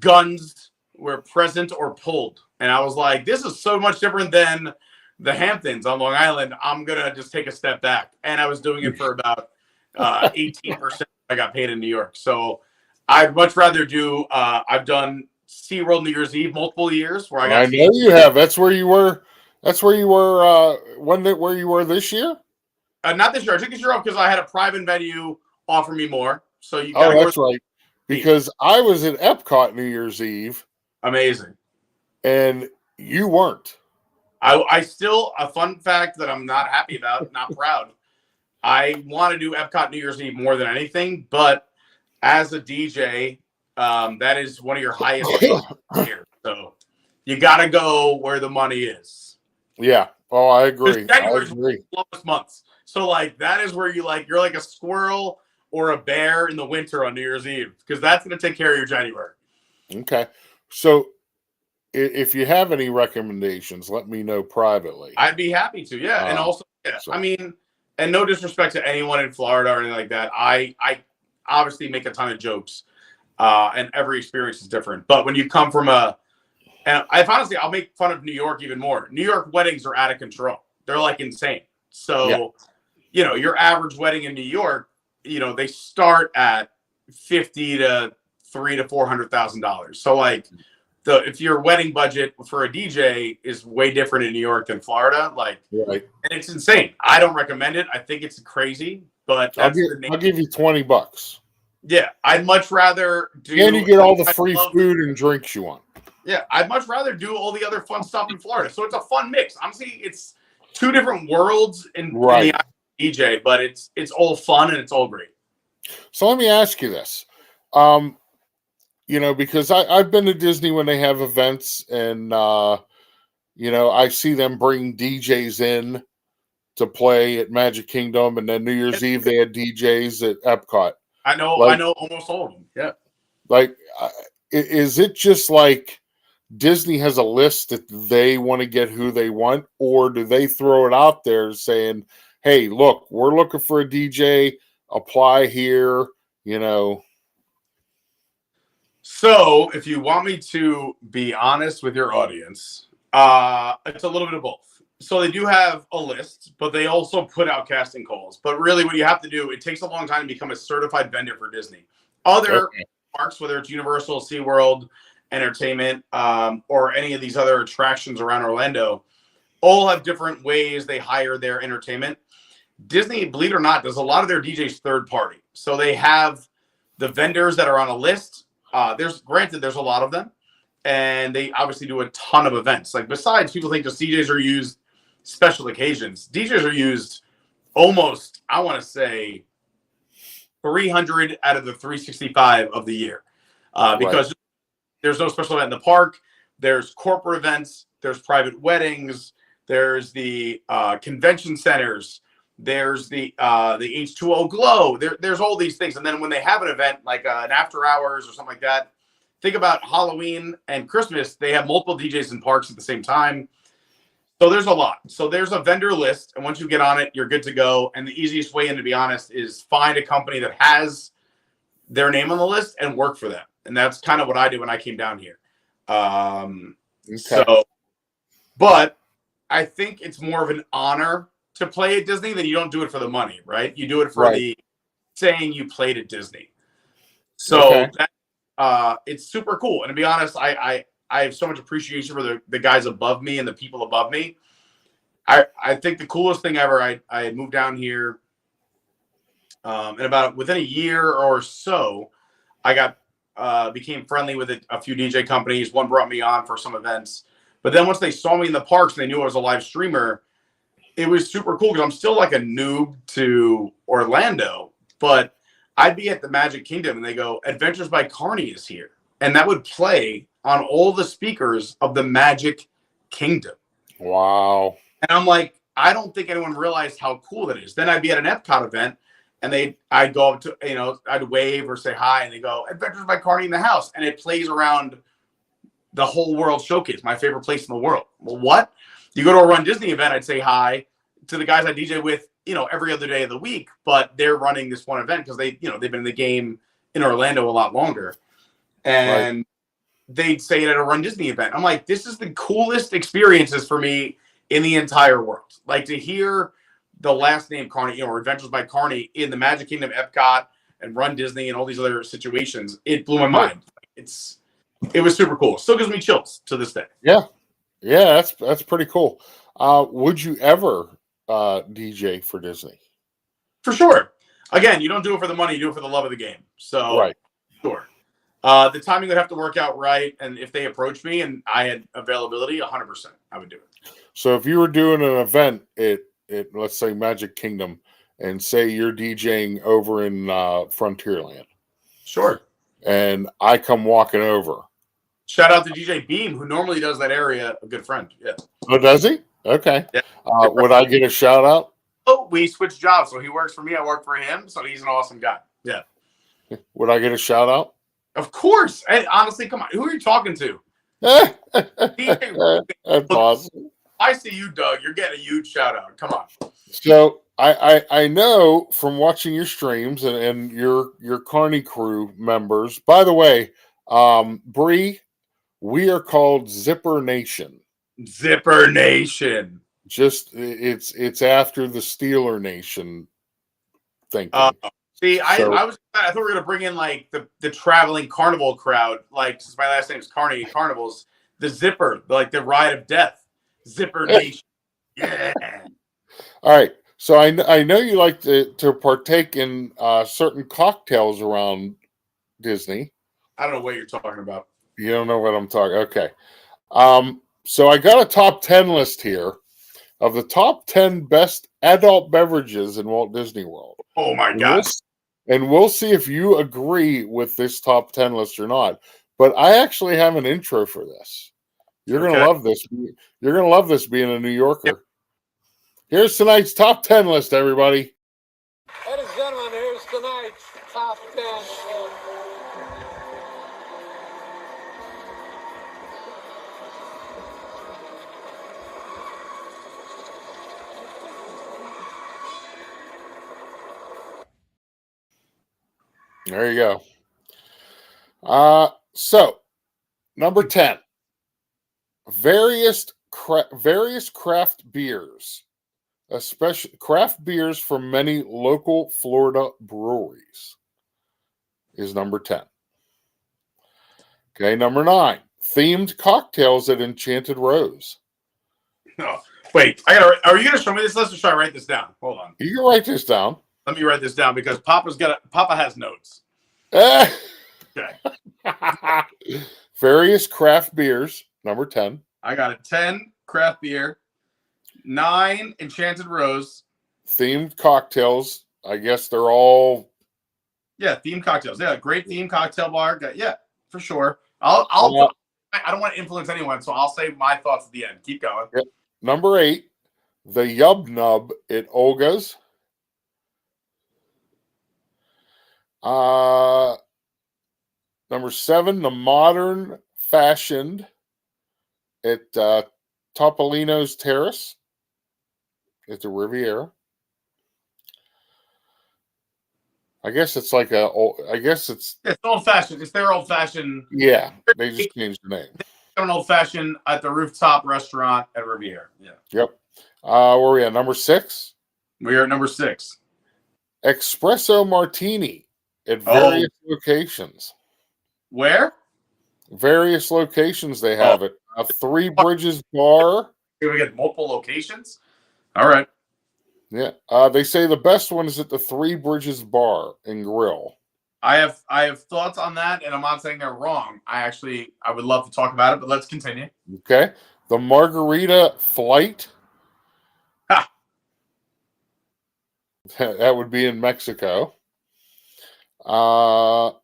S7: guns were present or pulled. And I was like, this is so much different than the Hamptons on Long Island. I'm going to just take a step back. And I was doing it for about 18% I got paid in New York. So I'd much rather do, I've done SeaWorld New Year's Eve multiple years where I
S5: know you have. That's where you were. That's where you were. Where you were this year?
S7: Not this year. I took this year off because I had a private venue offer me more. So you.
S5: That's right. Because I was at Epcot New Year's Eve.
S7: Amazing.
S5: And you weren't.
S7: I still, a fun fact that I'm not happy about, not proud. I want to do Epcot New Year's Eve more than anything, but as a DJ, that is one of your highest rates here. So you got to go where the money is.
S5: Yeah. Oh, I agree.
S7: January is one of the lowest months. So like that is where you're like a squirrel or a bear in the winter on New Year's Eve, because that's going to take care of your January.
S5: Okay. So if you have any recommendations, let me know privately.
S7: I'd be happy to. Yeah. And also, yeah, I mean, and no disrespect to anyone in Florida or anything like that. I obviously make a ton of jokes, and every experience is different. But when you come from and I'll make fun of New York even more. New York weddings are out of control. They're like insane. So, your average wedding in New York, they start at $50,000 to $300,000 to $400,000. So like if your wedding budget for a DJ is way different in New York than Florida, and it's insane. I don't recommend it. I think it's crazy, but
S5: I'll give you $20.
S7: Yeah, I'd much rather do.
S5: And you get all the free food and drinks you want.
S7: Yeah, I'd much rather do all the other fun stuff in Florida. So it's a fun mix. Honestly, it's two different worlds in the DJ, but it's all fun and it's all great.
S5: So let me ask you this. Because I've been to Disney when they have events, and I see them bring DJs in to play at Magic Kingdom, and then New Year's Eve they had DJs at Epcot.
S7: I know almost all of them. Yeah.
S5: Like, is it just like Disney has a list that they want to get who they want, or do they throw it out there saying, "Hey, look, we're looking for a DJ. Apply here."
S7: So, if you want me to be honest with your audience, it's a little bit of both. So they do have a list, but they also put out casting calls. But really what you have to do, it takes a long time to become a certified vendor for Disney. Other parks, whether it's Universal, SeaWorld, Entertainment, or any of these other attractions around Orlando, all have different ways they hire their entertainment. Disney, believe it or not, does a lot of their DJs third party. So they have the vendors that are on a list. There's a lot of them, and they obviously do a ton of events. Like, besides, people think just DJs are used special occasions. DJs are used almost, I want to say, 300 out of the 365 of the year, because there's no special event in the park. There's corporate events. There's private weddings. There's the convention centers. There's the H2O Glow. There's all these things. And then when they have an event like an after hours or something like that, think about Halloween and Christmas. They have multiple DJs in parks at the same time. So there's a lot. So there's a vendor list. And once you get on it, you're good to go. And the easiest way in, to be honest, is find a company that has their name on the list and work for them. And that's kind of what I did when I came down here. But I think it's more of an honor to play at Disney than you don't do it for the money, right? You do it for the saying you played at Disney. So it's super cool. And to be honest, I have so much appreciation for the guys above me and the people above me. I think the coolest thing ever, I had moved down here, and within a year or so, I became friendly with a few DJ companies. One brought me on for some events. But then once they saw me in the parks and they knew I was a live streamer, it was super cool because I'm still like a noob to Orlando. But I'd be at the Magic Kingdom and they go, Adventures by Carney is here. And that would play on all the speakers of the Magic Kingdom.
S5: Wow.
S7: And I'm like, I don't think anyone realized how cool that is. Then I'd be at an Epcot event and I'd go up to, I'd wave or say hi and they go, Adventures by Carney in the house. And it plays around the whole World Showcase, my favorite place in the world. Well, what? You go to a Run Disney event, I'd say hi to the guys I DJ with, every other day of the week, but they're running this one event because they've been in the game in Orlando a lot longer. And they'd say it at a Run Disney event. I'm like, this is the coolest experiences for me in the entire world. Like, to hear the last name Carney, or Adventures by Carney in the Magic Kingdom, Epcot, and Run Disney and all these other situations, it blew my mind. It was super cool. Still gives me chills to this day.
S5: Yeah, that's pretty cool. Would you ever DJ for Disney?
S7: For sure. Again, you don't do it for the money; you do it for the love of the game. So, sure. The timing would have to work out right, and if they approached me and I had availability, 100%, I would do it.
S5: So, if you were doing an event at let's say Magic Kingdom, and say you're DJing over in Frontierland,
S7: Sure.
S5: and I come walking over.
S7: Shout out to DJ Beam, who normally does that area. A good friend. Yeah.
S5: Oh, does he? Okay.
S7: Yeah.
S5: Would I get a shout out?
S7: Oh, we switched jobs, so he works for me. I work for him, so he's an awesome guy. Yeah.
S5: Would I get a shout out?
S7: Of course. And honestly, come on. Who are you talking to?
S5: That's awesome.
S7: I see you, Doug. You're getting a huge shout out. Come on.
S5: So I know from watching your streams and your Carney crew members. By the way, Bree, we are called Zipper Nation.
S7: Zipper Nation.
S5: Just it's after the Steeler Nation thinking.
S7: See, I thought we were gonna bring in like the traveling carnival crowd. Like, since my last name is Carney Carnivals, the Zipper, like the Ride of Death, Zipper Nation. Yeah.
S5: All right. So I know you like to partake in certain cocktails around Disney.
S7: I don't know what you're talking about.
S5: You don't know what I'm talking. Okay. So I got a top 10 list here of the top 10 best adult beverages in Walt Disney World.
S7: Oh my God.
S5: And we'll see if you agree with this top 10 list or not. But I actually have an intro for this. You're going to love this. You're going to love this being a New Yorker. Yep. Here's tonight's top 10 list, everybody.
S8: Ladies and gentlemen, here's tonight's top 10.
S5: There you go. So, number 10. Various craft beers, especially craft beers from many local Florida breweries, is number 10. Okay, number 9. Themed cocktails at Enchanted Rose.
S7: Oh, wait, are you gonna show me this list or should I write this down? Hold on.
S5: You can write this down.
S7: Let me write this down because Papa has notes.
S5: Okay.
S7: Okay.
S5: Various craft beers, number 10.
S7: I got it. 10 craft beer, 9 Enchanted Rose.
S5: Themed cocktails. I guess they're all.
S7: Yeah, themed cocktails. Yeah, great themed cocktail bar. Yeah, for sure. I don't want to influence anyone, so I'll say my thoughts at the end. Keep going.
S5: Yep. Number 8, the Yub Nub at Olga's. Number 7, the Modern Fashioned at Topolino's Terrace at the Riviera. I guess it's like it's
S7: old fashioned. It's their old fashioned.
S5: Yeah, they just changed the name.
S7: An old fashioned at the rooftop restaurant at Riviera. Yeah.
S5: Yep. Where are we at? Number 6?
S7: We are at number 6.
S5: Espresso Martini at various locations.
S7: Where?
S5: Various locations they have it. A Three Bridges bar.
S7: Here we get multiple locations. All right.
S5: Yeah. They say the best one is at the Three Bridges Bar and Grill.
S7: I have thoughts on that, and I'm not saying they're wrong. I would love to talk about it, but let's continue.
S5: Okay. The Margarita Flight.
S7: Ha.
S5: That would be in Mexico. The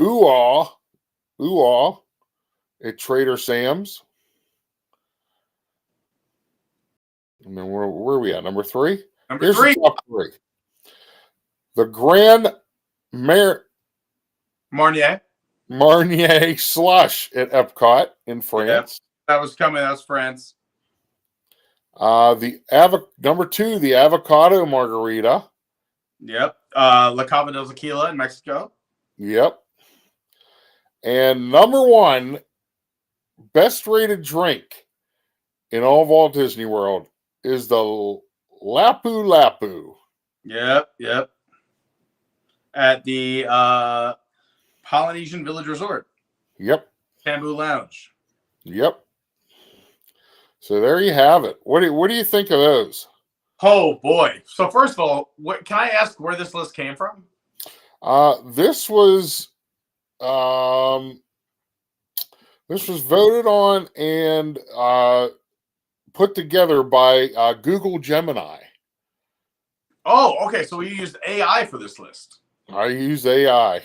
S5: Ooh-Ah at Trader Sam's. And then where are we at? Number 3? Here's
S7: 3.
S5: The top 3. The Grand
S7: Marnier
S5: Slush at Epcot in France.
S7: That was coming. That was France.
S5: Number 2, the Avocado Margarita.
S7: Yep. La Cava del Tequila in Mexico.
S5: Yep. And number 1, best rated drink in all of Walt Disney World is the Lapu Lapu.
S7: Yep. At the Polynesian Village Resort.
S5: Yep.
S7: Bamboo Lounge.
S5: Yep. So there you have it. What do you think of those?
S7: Oh boy! So first of all, can I ask where this list came from?
S5: This was voted on and put together by Google Gemini.
S7: Oh, okay. So we used AI for this list.
S5: I use AI.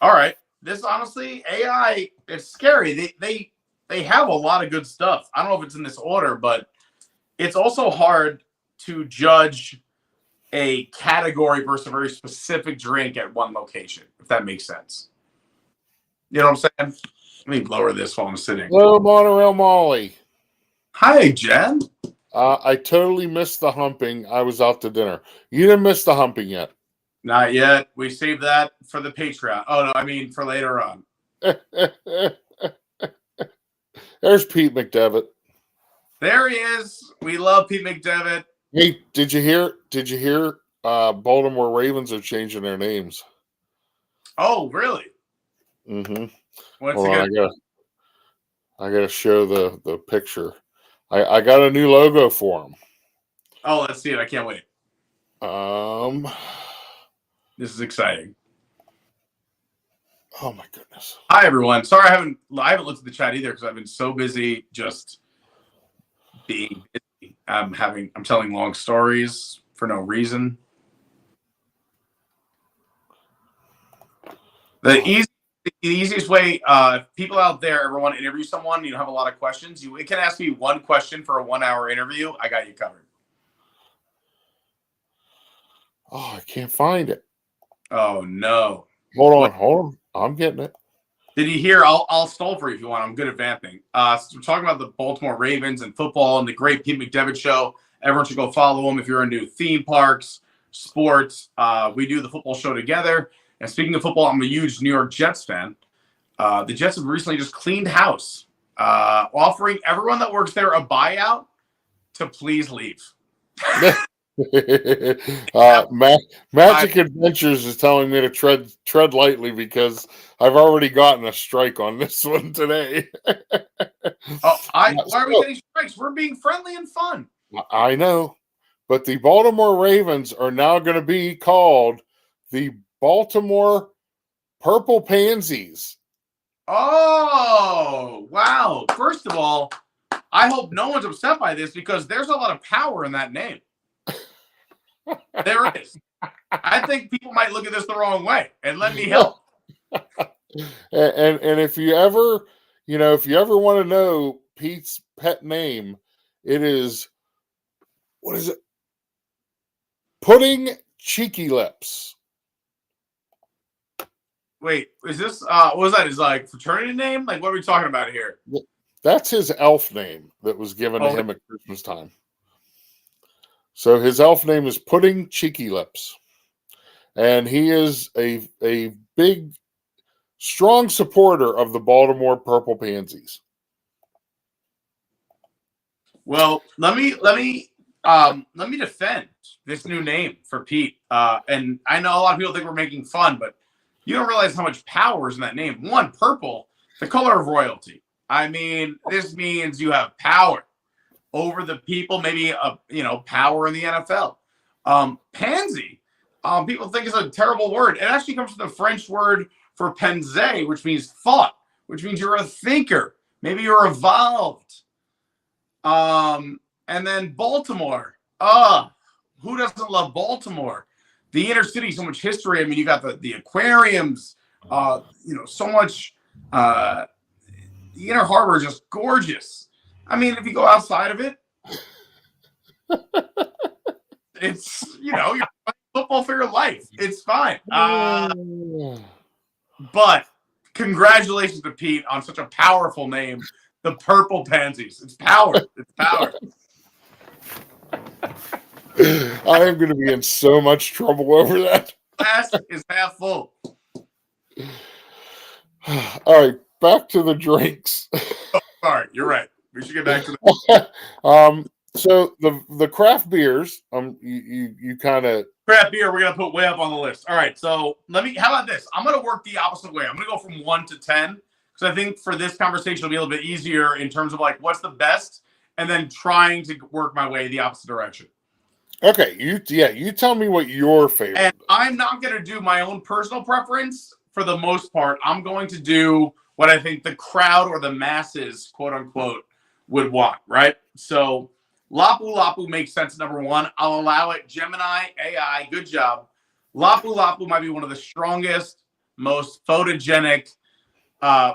S7: All right. This honestly, AI, it's scary. They have a lot of good stuff. I don't know if it's in this order, but it's also hard to judge a category versus a very specific drink at one location, if that makes sense. You know what I'm saying? Let me lower this while I'm sitting.
S5: Hello, Monorail Molly.
S7: Hi, Jen.
S5: I totally missed the humping. I was out to dinner. You didn't miss the humping yet.
S7: Not yet. We saved that for the Patreon. Oh, no, I mean for later on.
S5: There's Pete McDevitt.
S7: There he is. We love Pete McDevitt.
S5: Hey, did you hear Baltimore Ravens are changing their names?
S7: Oh, really?
S5: Mm-hmm.
S7: What's
S5: Hold
S7: it
S5: on,
S7: gonna...
S5: I gotta show the picture. I got a new logo for them.
S7: Oh, let's see it. I can't wait. This is exciting.
S5: Oh my goodness.
S7: Hi, everyone. Sorry, I haven't looked at the chat either because I've been so busy just being busy. I'm telling long stories for no reason. The easiest way, people out there ever want to interview someone, you have a lot of questions. You can ask me one question for a 1 hour interview. I got you covered.
S5: Oh, I can't find it.
S7: Oh no.
S5: Hold on. I'm getting it.
S7: Did you hear? I'll stall for you if you want. I'm good at vamping. So we're talking about the Baltimore Ravens and football and the great Pete McDevitt show. Everyone should go follow him if you're into theme parks, sports. We do the football show together. And speaking of football, I'm a huge New York Jets fan. The Jets have recently just cleaned house, offering everyone that works there a buyout to please leave.
S5: Magic Adventures is telling me to tread lightly because I've already gotten a strike on this one today.
S7: Why are we getting strikes? We're being friendly and fun.
S5: I know, but the Baltimore Ravens are now going to be called the Baltimore Purple Pansies.
S7: Oh, wow. First of all, I hope no one's upset by this because there's a lot of power in that name. There is. I think people might look at this the wrong way, and let me help.
S5: And if you ever want to know Pete's pet name, it is, what is it? Pudding Cheeky Lips.
S7: Wait, is this what was that? His like fraternity name? Like what are we talking about here?
S5: That's his elf name that was given to him at Christmas time. So his elf name is Pudding Cheeky Lips. And he is a big, strong supporter of the Baltimore Purple Pansies.
S7: Well, let me defend this new name for Pete. And I know a lot of people think we're making fun, but you don't realize how much power is in that name. One, purple, the color of royalty. I mean, this means you have power over the people, maybe power in the NFL. Pansy, people think it's a terrible word. It actually comes from the French word for penser, which means thought, which means you're a thinker. Maybe you're evolved. And then Baltimore. Who doesn't love Baltimore? The inner city, so much history. I mean, you got the aquariums, so much. The inner harbor is just gorgeous. I mean, if you go outside of it, it's, you're playing football for your life. It's fine. But congratulations to Pete on such a powerful name, the Purple Pansies. It's power. It's power.
S5: I am going to be in so much trouble over that.
S7: Glass is half full.
S5: All right, back to the drinks.
S7: Sorry, you're right. We should get back to
S5: the. So the craft beers, you kind of
S7: craft beer. We're gonna put way up on the list. All right, so how about this? I'm gonna work the opposite way. I'm gonna go from 1 to 10 because I think for this conversation it'll be a little bit easier in terms of like what's the best, and then trying to work my way the opposite direction.
S5: Okay, you tell me what your favorite.
S7: And I'm not gonna do my own personal preference for the most part. I'm going to do what I think the crowd or the masses, quote unquote, would want, right? So Lapu Lapu makes sense at number one. I'll allow it. Gemini, AI, good job. Lapu Lapu might be one of the strongest, most photogenic,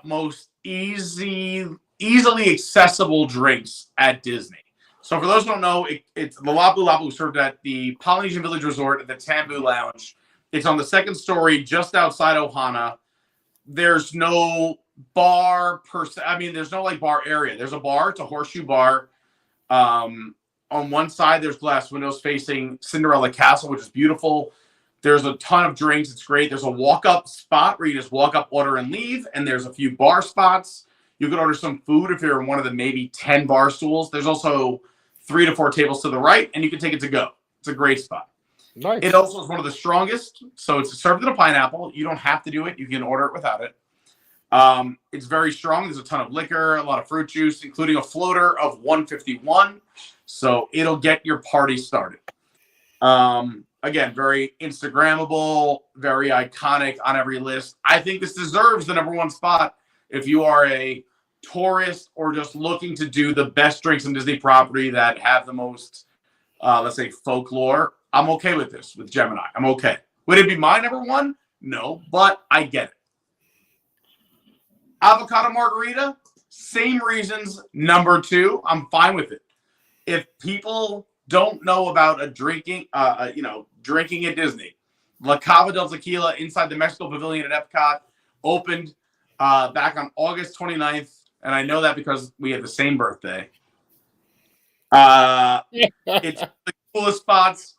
S7: most easily accessible drinks at Disney. So for those who don't know, it's the Lapu Lapu served at the Polynesian Village Resort at the Tambu Lounge. It's on the second story, just outside Ohana. There's no bar per se. I mean, there's no like bar area. There's a bar. It's a horseshoe bar. On one side, there's glass windows facing Cinderella Castle, which is beautiful. There's a ton of drinks. It's great. There's a walk-up spot where you just walk up, order, and leave. And there's a few bar spots. You can order some food if you're in one of the maybe 10 bar stools. There's also 3 to 4 tables to the right, and you can take it to go. It's a great spot.
S5: Nice.
S7: It also is one of the strongest. So it's served in a pineapple. You don't have to do it. You can order it without it. It's very strong. There's a ton of liquor, a lot of fruit juice, including a floater of 151. So it'll get your party started. Again, very Instagrammable, very iconic on every list. I think this deserves the number one spot. If you are a tourist or just looking to do the best drinks in Disney property that have the most, let's say, folklore, I'm okay with this, with Gemini. I'm okay. Would it be my number one? No, but I get it. Avocado margarita, same reasons. Number two, I'm fine with it. If people don't know about drinking at Disney, La Cava del Tequila inside the Mexico Pavilion at Epcot opened back on August 29th, and I know that because we have the same birthday. It's the coolest spots.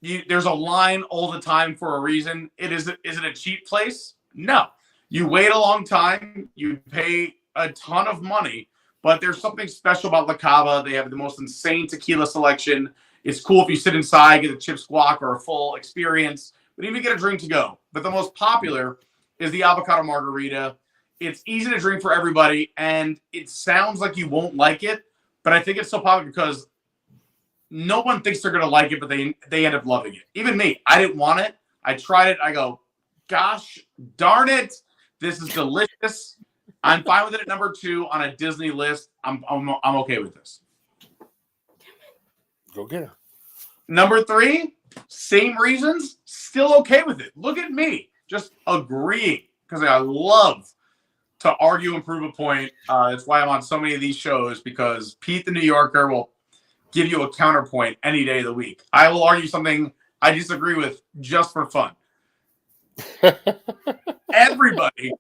S7: There's a line all the time for a reason. Is it a cheap place? No. You wait a long time. You pay a ton of money, but there's something special about La Cava. They have the most insane tequila selection. It's cool if you sit inside, get a chip squawk or a full experience, but even get a drink to go. But the most popular is the avocado margarita. It's easy to drink for everybody, and it sounds like you won't like it, but I think it's so popular because no one thinks they're going to like it, but they end up loving it. Even me, I didn't want it. I tried it. I go, gosh darn it. This is delicious. I'm fine with it at number two on a Disney list. I'm okay with this.
S5: Go get her.
S7: Number three, same reasons, still okay with it. Look at me, just agreeing because I love to argue and prove a point. That's why I'm on so many of these shows, because Pete the New Yorker will give you a counterpoint any day of the week. I will argue something I disagree with just for fun. Everybody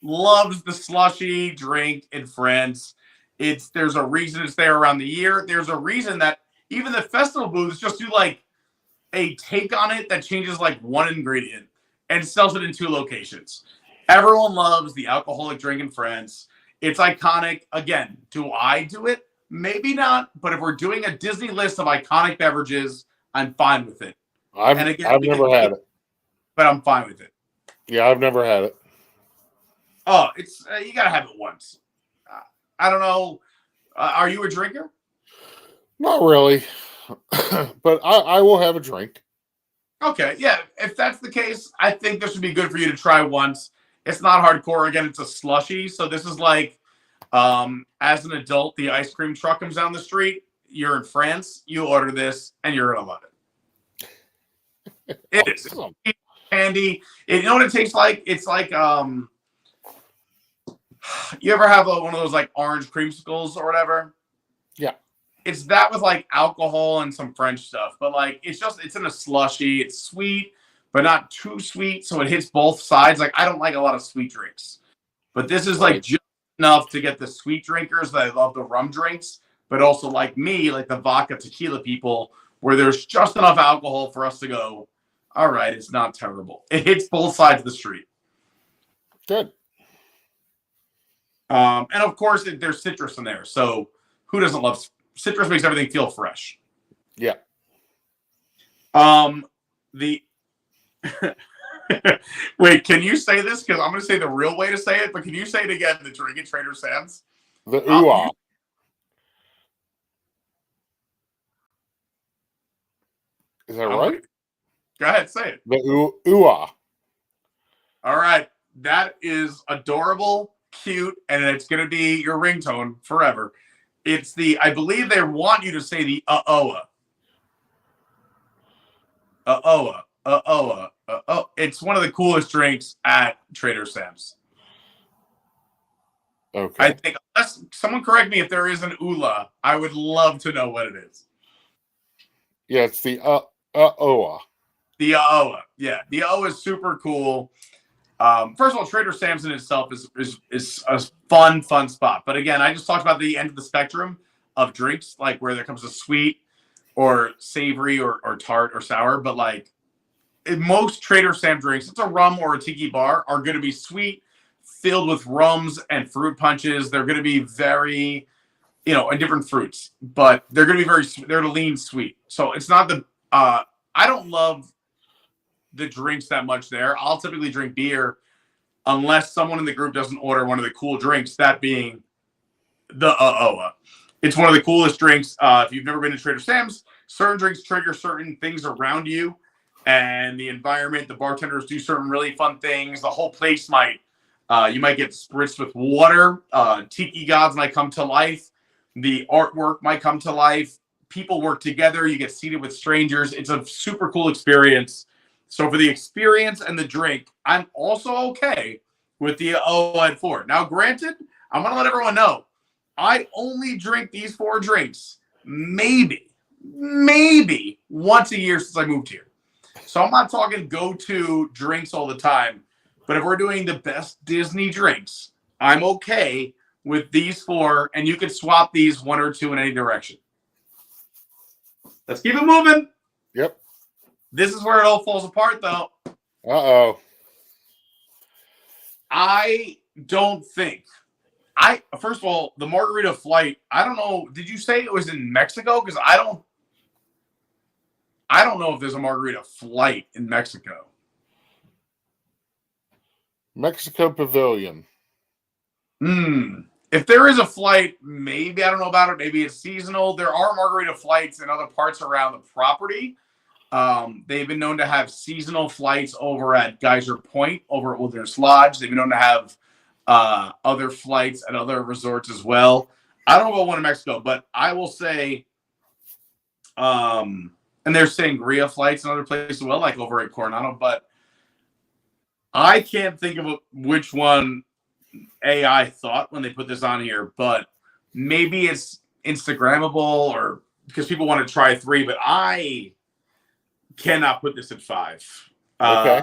S7: loves the slushy drink in France. There's a reason it's there around the year. There's a reason that even the festival booths just do like a take on it that changes like one ingredient and sells it in 2 locations. Everyone loves the alcoholic drink in France. It's iconic. Again, do I do it? Maybe not. But if we're doing a Disney list of iconic beverages, I'm fine with it.
S5: I've never had it.
S7: But I'm fine with it.
S5: Yeah, I've never had it.
S7: Oh, it's you gotta have it once. I don't know. Are you a drinker?
S5: Not really, but I will have a drink.
S7: Okay, yeah. If that's the case, I think this would be good for you to try once. It's not hardcore. Again, it's a slushy. So this is like, as an adult, the ice cream truck comes down the street. You're in France. You order this, and you're gonna love it. It is. It's candy. You know what it tastes like? It's like you ever have one of those like orange creamsicles or whatever?
S5: Yeah.
S7: It's that with like alcohol and some French stuff, but like it's in a slushy. It's sweet, but not too sweet, so it hits both sides. Like I don't like a lot of sweet drinks, but this is like just enough to get the sweet drinkers that I love the rum drinks, but also like me, like the vodka tequila people, where there's just enough alcohol for us to go, all right, it's not terrible. It hits both sides of the street.
S5: Good.
S7: And of course, there's citrus in there. So who doesn't love citrus? Makes everything feel fresh.
S5: Yeah.
S7: The wait, can you say this? Because I'm going to say the real way to say it, but can you say it again? The drink at Trader Sam's.
S5: The ooh-ah. Is that right?
S7: Go ahead, say it.
S5: The ooh-ah.
S7: All right, that is adorable, cute, and it's going to be your ringtone forever. It's I believe they want you to say the a-Oa. A-Oa. A-Oa. A-Oa. It's one of the coolest drinks at Trader Sam's.
S5: Okay.
S7: I think, unless someone correct me if there is an Ula, I would love to know what it is.
S5: Yeah, it's the a-Oa.
S7: The a-Oa. Yeah, the a-Oa is super cool. First of all, Trader Sam's in itself is a fun spot. But again, I just talked about the end of the spectrum of drinks, like where there comes a sweet or savory or tart or sour. But like in most Trader Sam drinks, it's a rum or a tiki bar, are going to be sweet, filled with rums and fruit punches. They're going to be very, and different fruits, but they're going to be they're lean sweet. So it's not I don't love the drinks that much there. I'll typically drink beer unless someone in the group doesn't order one of the cool drinks, that being the a-Oa. It's one of the coolest drinks. If you've never been to Trader Sam's, certain drinks trigger certain things around you and the environment. The bartenders do certain really fun things. The whole place you might get spritzed with water. Tiki gods might come to life. The artwork might come to life. People work together. You get seated with strangers. It's a super cool experience. So for the experience and the drink, I'm also okay with the a-Oa at 4. Now, granted, I'm going to let everyone know, I only drink these 4 drinks maybe once a year since I moved here. So I'm not talking go-to drinks all the time. But if we're doing the best Disney drinks, I'm okay with these 4, and you can swap these 1 or 2 in any direction. Let's keep it moving.
S5: Yep.
S7: This is where it all falls apart, though.
S5: Uh-oh.
S7: I don't think. First of all, the margarita flight, I don't know. Did you say it was in Mexico? Because I don't know if there's a margarita flight in Mexico.
S5: Mexico Pavilion.
S7: If there is a flight, maybe I don't know about it. Maybe it's seasonal. There are margarita flights in other parts around the property. They've been known to have seasonal flights over at Geyser Point, over at Wilderness Lodge. They've been known to have other flights at other resorts as well. I don't know about one in Mexico, but I will say, and there's sangria flights in other places as well, like over at Coronado, but I can't think of which one AI thought when they put this on here, but maybe it's Instagrammable or because people want to try 3, but I cannot put this at 5.
S5: Okay.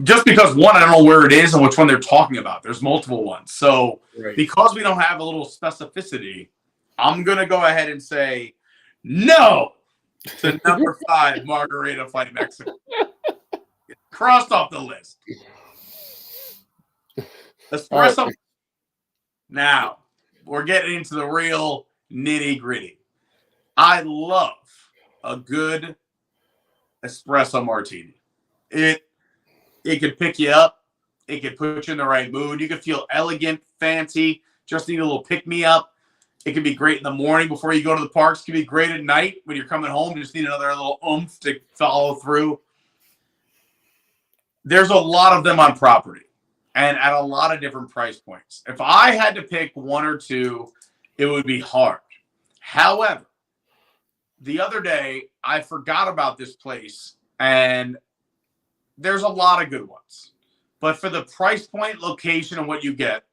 S7: Just because, one, I don't know where it is and which one they're talking about. There's multiple ones. So because we don't have a little specificity, I'm going to go ahead and say no to number 5, Margarita Flight Mexico. Crossed off the list. Espresso. Right. Now, we're getting into the real nitty-gritty. I love a good espresso martini. It could pick you up. It could put you in the right mood. You could feel elegant, fancy, just need a little pick-me-up. It could be great in the morning before you go to the parks. It could be great at night when you're coming home. You just need another little oomph to follow through. There's a lot of them on property and at a lot of different price points. If I had to pick 1 or 2, it would be hard. However, the other day, I forgot about this place, and there's a lot of good ones. But for the price point, location, and what you get,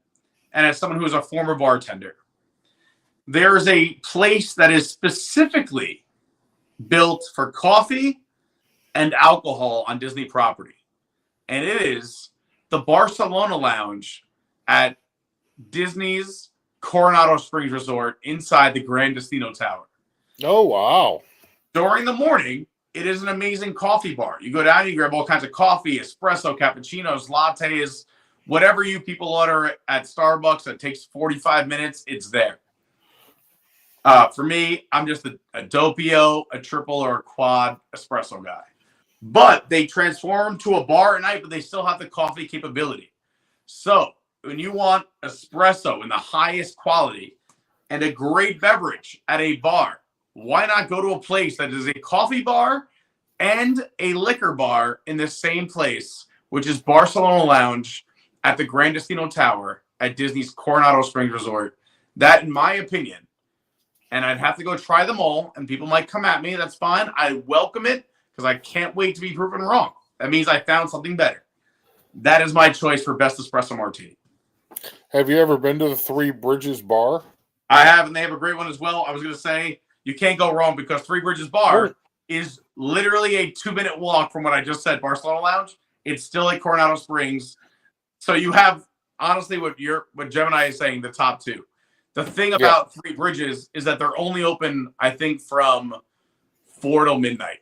S7: and as someone who is a former bartender, there's a place that is specifically built for coffee and alcohol on Disney property. And it is the Barcelona Lounge at Disney's Coronado Springs Resort inside the Gran Destino Tower.
S5: Oh, wow.
S7: During the morning, it is an amazing coffee bar. You go down, you grab all kinds of coffee, espresso, cappuccinos, lattes, whatever you people order at Starbucks that takes 45 minutes, it's there. For me, I'm just a doppio, a triple, or a quad espresso guy. But they transform to a bar at night, but they still have the coffee capability. So when you want espresso in the highest quality and a great beverage at a bar, why not go to a place that is a coffee bar and a liquor bar in the same place, which is Barcelona Lounge at the Gran Destino Tower at Disney's Coronado Springs Resort. That, in my opinion, and I'd have to go try them all, and people might come at me. That's fine. I welcome it because I can't wait to be proven wrong. That means I found something better. That is my choice for best espresso martini.
S5: Have you ever been to the Three Bridges Bar?
S7: I have, and they have a great one as well. I was going to say, you can't go wrong because Three Bridges Bar is literally a 2-minute walk from what I just said, Barcelona Lounge. It's still at Coronado Springs. So you have, honestly, what Gemini is saying, the top two. The thing about Three Bridges is that they're only open, I think, from 4 till midnight.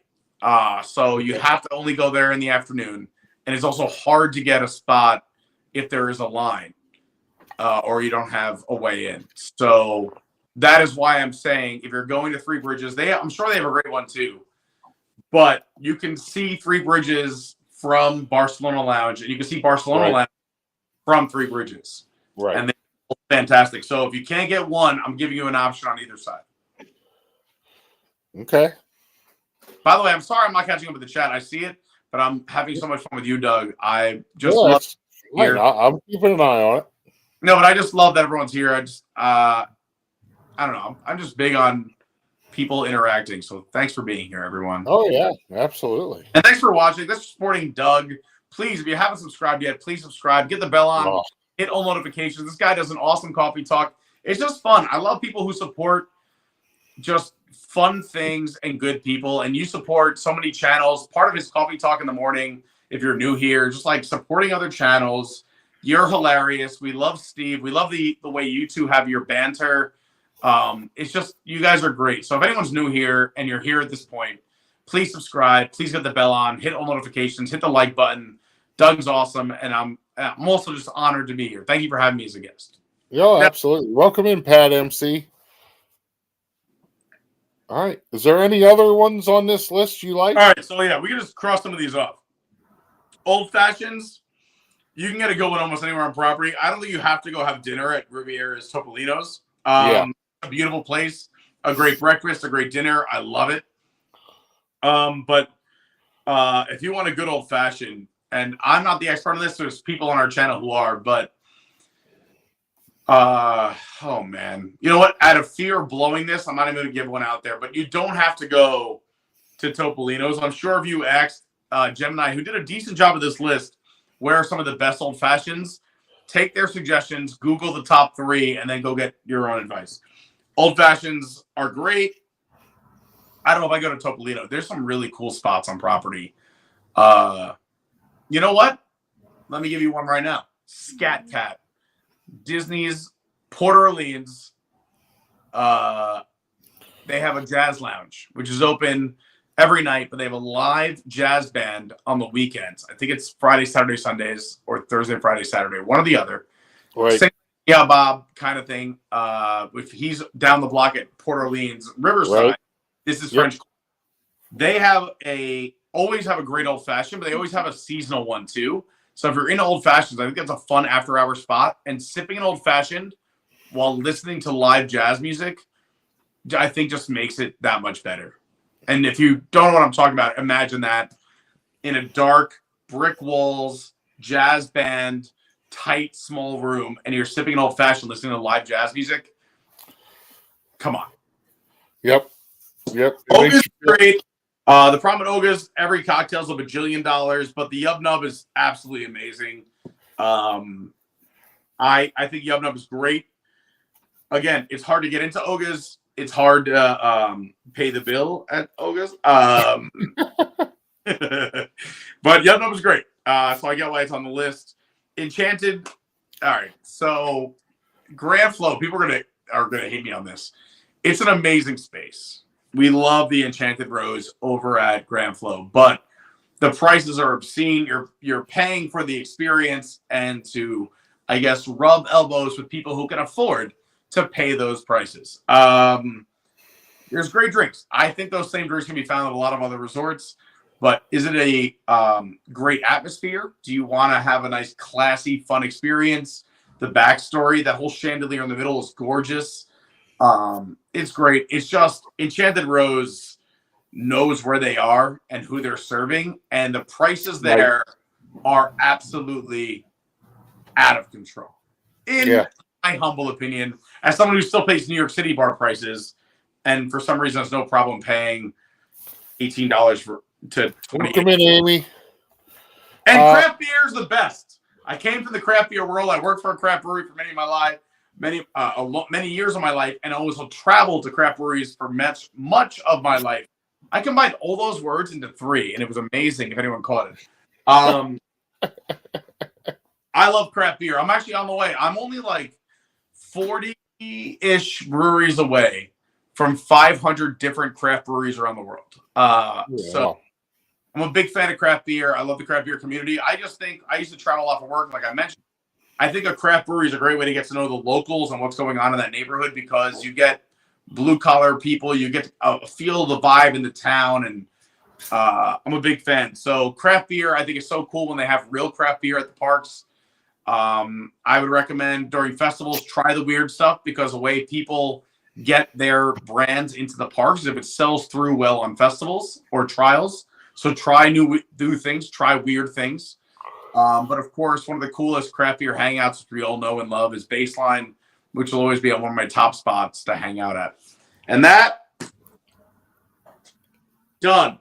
S7: So you have to only go there in the afternoon. And it's also hard to get a spot if there is a line or you don't have a way in. So that is why I'm saying if you're going to Three Bridges, I'm sure they have a great one too. But you can see Three Bridges from Barcelona Lounge, and you can see Barcelona Lounge from Three Bridges.
S5: Right.
S7: And they're fantastic. So if you can't get one, I'm giving you an option on either side.
S5: Okay.
S7: By the way, I'm sorry I'm not catching up with the chat. I see it, but I'm having so much fun with you, Doug. I just love here.
S5: I'm keeping an eye on it.
S7: No, but I just love that everyone's here. I don't know. I'm just big on people interacting. So thanks for being here, everyone.
S5: Oh, yeah, absolutely.
S7: And thanks for watching. Thanks for supporting Doug. Please, if you haven't subscribed yet, please subscribe. Get the bell on. Hit all notifications. This guy does an awesome coffee talk. It's just fun. I love people who support just fun things and good people. And you support so many channels. Part of his coffee talk in the morning, if you're new here, just like supporting other channels. You're hilarious. We love Steve. We love the way you two have your banter. It's just, you guys are great. So if anyone's new here and you're here at this point, please subscribe. Please get the bell on. Hit all notifications. Hit the like button. Doug's awesome. And I'm also just honored to be here. Thank you for having me as a guest.
S5: Yeah, absolutely. Welcome in, Pat MC. All right. Is there any other ones on this list you like?
S7: All right. So, yeah, we can just cross some of these off. Old Fashions. You can get a good one almost anywhere on property. I don't think you have to go have dinner at Riviera's Topolino's. A beautiful place, a great breakfast, a great dinner. I love it. But if you want a good old fashioned, and I'm not the expert on this, there's people on our channel who are, but oh man, you know what? Out of fear of blowing this, I'm not even going to give one out there. But you don't have to go to Topolino's. I'm sure if you asked Gemini, who did a decent job of this list, where are some of the best old fashions? Take their suggestions, Google the top 3, and then go get your own advice. Old fashions are great. I don't know if I go to Topolino. There's some really cool spots on property. You know what? Let me give you one right now. Scat Cat. Disney's Port Orleans. They have a jazz lounge, which is open every night, but they have a live jazz band on the weekends. I think it's Friday, Saturday, Sundays, or Thursday, Friday, Saturday, one or the other.
S5: Right.
S7: Same, yeah, Bob kind of thing. If he's down the block at Port Orleans, Riverside, this is French. They always have a great old fashioned, but they always have a seasonal one too. So if you're into old fashions, I think that's a fun after hour spot. And sipping an old fashioned while listening to live jazz music, I think just makes it that much better. And if you don't know what I'm talking about, imagine that in a dark, brick walls, jazz band, tight, small room, and you're sipping an old fashioned listening to live jazz music. Come on.
S5: Yep.
S7: Oga's great. The problem with Oga's, every cocktail's a bajillion dollars, but the Yub Nub is absolutely amazing. I think Yub Nub is great. Again, it's hard to get into Oga's. It's hard to pay the bill at Oga's. But Yub Nub is great. So I get why it's on the list. Enchanted. All right. So Grand Flow, people are gonna hate me on this. It's an amazing space. We love the Enchanted Rose over at Grand Flow, but the prices are obscene. You're paying for the experience and to, I guess, rub elbows with people who can afford to pay those prices. There's great drinks. I think those same drinks can be found at a lot of other resorts, but is it a great atmosphere? Do you want to have a nice, classy, fun experience? The backstory, that whole chandelier in the middle is gorgeous. It's great. It's just Enchanted Rose knows where they are and who they're serving, and the prices there are absolutely out of control. in my humble opinion, as someone who still pays New York City bar prices, and for some reason has no problem paying $18 to
S5: Welcome in, Amy.
S7: And craft beer is the best. I came from the craft beer world. I worked for a craft brewery for many of my life, many years of my life, and I also traveled to craft breweries for much of my life. I combined all those words into 3, and it was amazing if anyone caught it. I love craft beer. I'm actually on the way. I'm only like 40-ish breweries away from 500 different craft breweries around the world. So I'm a big fan of craft beer. I love the craft beer community. I just think I used to travel a lot for work, like I mentioned. I think a craft brewery is a great way to get to know the locals and what's going on in that neighborhood, because you get blue collar people, you get a feel of the vibe in the town, and I'm a big fan. So craft beer, I think it's so cool when they have real craft beer at the parks. I would recommend during festivals, try the weird stuff, because the way people get their brands into the parks is if it sells through well on festivals or trials. So try new things, try weird things. But of course, one of the coolest craft beer hangouts, which we all know and love, is Baseline, which will always be one of my top spots to hang out at. And that, done.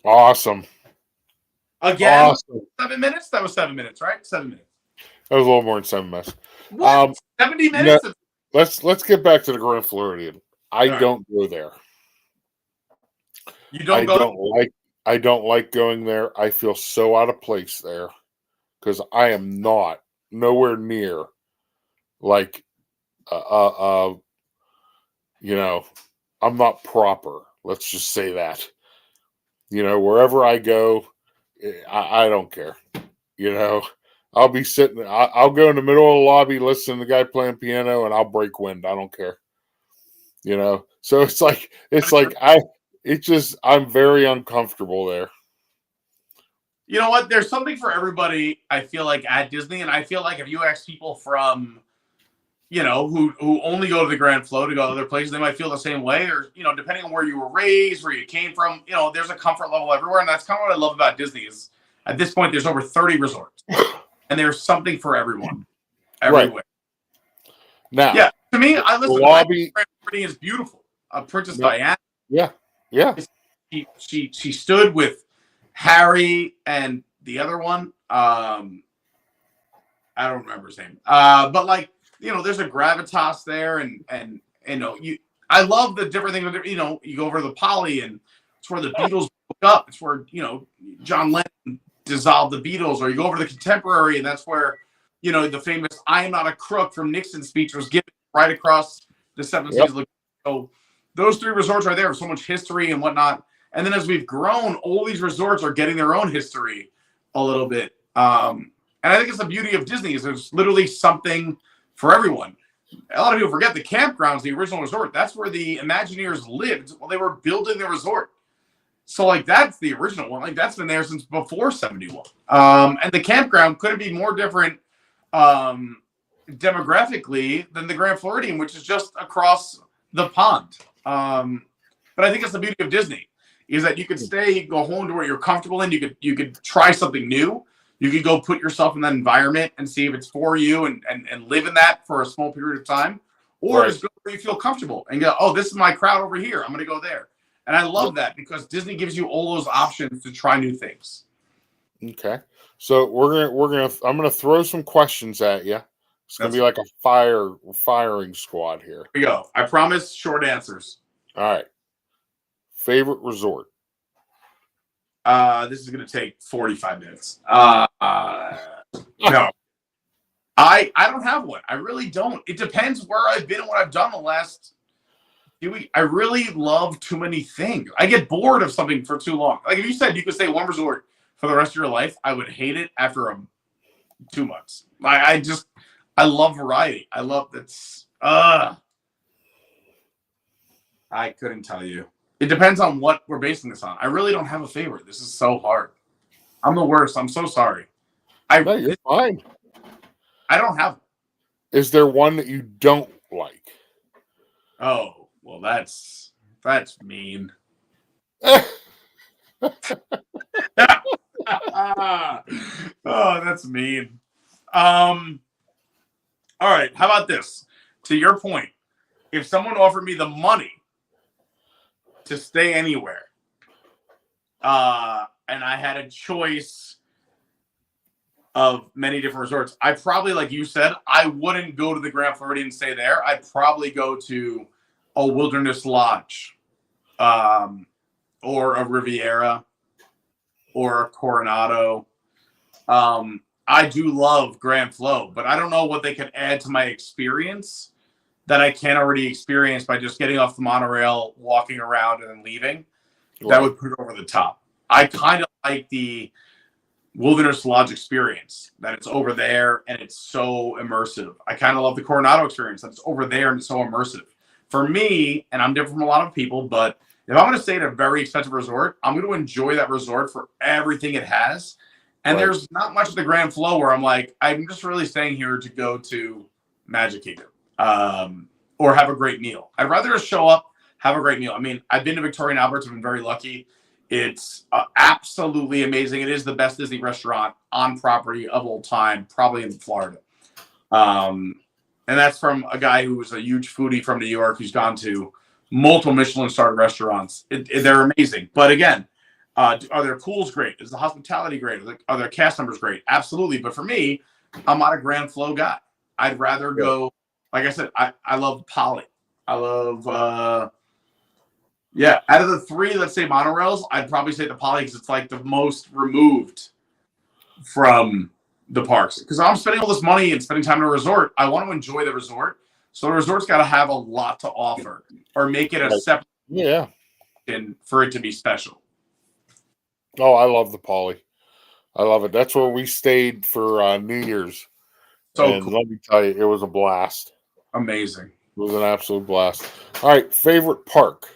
S5: Awesome.
S7: Again,
S5: awesome.
S7: 7 minutes? That was 7 minutes, right? 7 minutes.
S5: That was a little more than 7 minutes.
S7: What? 70 minutes?
S5: No, let's get back to the Grand Floridian. I don't go there.
S7: You don't go?
S5: I don't like going there. I feel so out of place there because I am not nowhere near like you know, I'm not proper. Let's just say that. You know, wherever I go, I don't care. You know, I'll be sitting. I'll go in the middle of the lobby, listen to the guy playing piano, and I'll break wind. I don't care. You know, so I'm very uncomfortable there.
S7: You know what? There's something for everybody, I feel like, at Disney. And I feel like if you ask people from, you know, who only go to the Grand Flow to go to other places, they might feel the same way. Or, you know, depending on where you were raised, where you came from, you know, there's a comfort level everywhere. And that's kind of what I love about Disney is at this point, there's over 30 resorts. And there's something for everyone. Everywhere. Right.
S5: Now,
S7: yeah, to me, I listen. The Grand Floridian is beautiful. Princess Diana.
S5: Yeah, yeah.
S7: She stood with Harry and the other one. I don't remember his name. But like, you know, there's a gravitas there, and you know, I love the different things. You know, you go over to the Poly, and it's where the Beatles broke up. It's where, you know, John Lennon dissolved the Beatles. Or you go over to the Contemporary, and that's where, you know, the famous "I am not a crook" from Nixon speech was given right across the Seven Seas. So those 3 resorts right there have so much history and whatnot. And then as we've grown, all these resorts are getting their own history a little bit. And I think it's the beauty of Disney is there's literally something for everyone. A lot of people forget the campgrounds, the original resort. That's where the Imagineers lived while they were building the resort. So like that's the original one. Like that's been there since before 71. And the campground couldn't be more different demographically than the Grand Floridian, which is just across the pond. But I think it's the beauty of Disney is that you could stay, you could go home to where you're comfortable in. You could try something new. You could go put yourself in that environment and see if it's for you and live in that for a small period of time, or just go where you feel comfortable and go, oh, this is my crowd over here. I'm going to go there. And I love that because Disney gives you all those options to try new things.
S5: Okay. So I'm gonna throw some questions at you. It's gonna be like a firing squad here.
S7: Here we go. I promise short answers.
S5: All right. Favorite resort?
S7: This is gonna take 45 minutes. No. I don't have one. I really don't. It depends where I've been and what I've done the last few weeks. I really love too many things. I get bored of something for too long. Like if you said you could stay one resort for the rest of your life, I would hate it after 2 months. I love variety. I love that's. I couldn't tell you. It depends on what we're basing this on. I really don't have a favorite. This is so hard. I'm the worst. I'm so sorry.
S5: No, you're fine.
S7: I don't have.
S5: Is there one that you don't like?
S7: Oh, well, that's mean. Oh, that's mean. All right. How about this? To your point, if someone offered me the money to stay anywhere, and I had a choice of many different resorts, I probably, like you said, I wouldn't go to the Grand Floridian and stay there. I'd probably go to a Wilderness Lodge, or a Riviera, or a Coronado. I do love Grand Flo, but I don't know what they could add to my experience that I can't already experience by just getting off the monorail, walking around, and then leaving. Right. That would put it over the top. I kind of like the Wilderness Lodge experience, that it's over there and it's so immersive. I kind of love the Coronado experience, that it's over there and it's so immersive. For me, and I'm different from a lot of people, but if I'm going to stay at a very expensive resort, I'm going to enjoy that resort for everything it has. And there's not much of the Grand Flo where I'm like, I'm just really staying here to go to Magic Kingdom, or have a great meal. I'd rather just show up, have a great meal. I mean, I've been to Victoria and Albert's. I've been very lucky. It's absolutely amazing. It is the best Disney restaurant on property of all time, probably in Florida. And that's from a guy who was a huge foodie from New York who's gone to multiple Michelin-starred restaurants. They're amazing. But again, are their pools great? Is the hospitality great? Are their cast members great? Absolutely. But for me, I'm not a Grand Flo guy. I'd rather go, like I said, I love Poly. I love, out of the three, let's say monorails, I'd probably say the Poly because it's like the most removed from the parks. Because I'm spending all this money and spending time in a resort, I want to enjoy the resort. So the resort's got to have a lot to offer or make it a separate for it to be special.
S5: Oh, I love the Poly. I love it. That's where we stayed for New Year's. So cool. Let me tell you, it was a blast.
S7: Amazing.
S5: It was an absolute blast. All right, favorite park?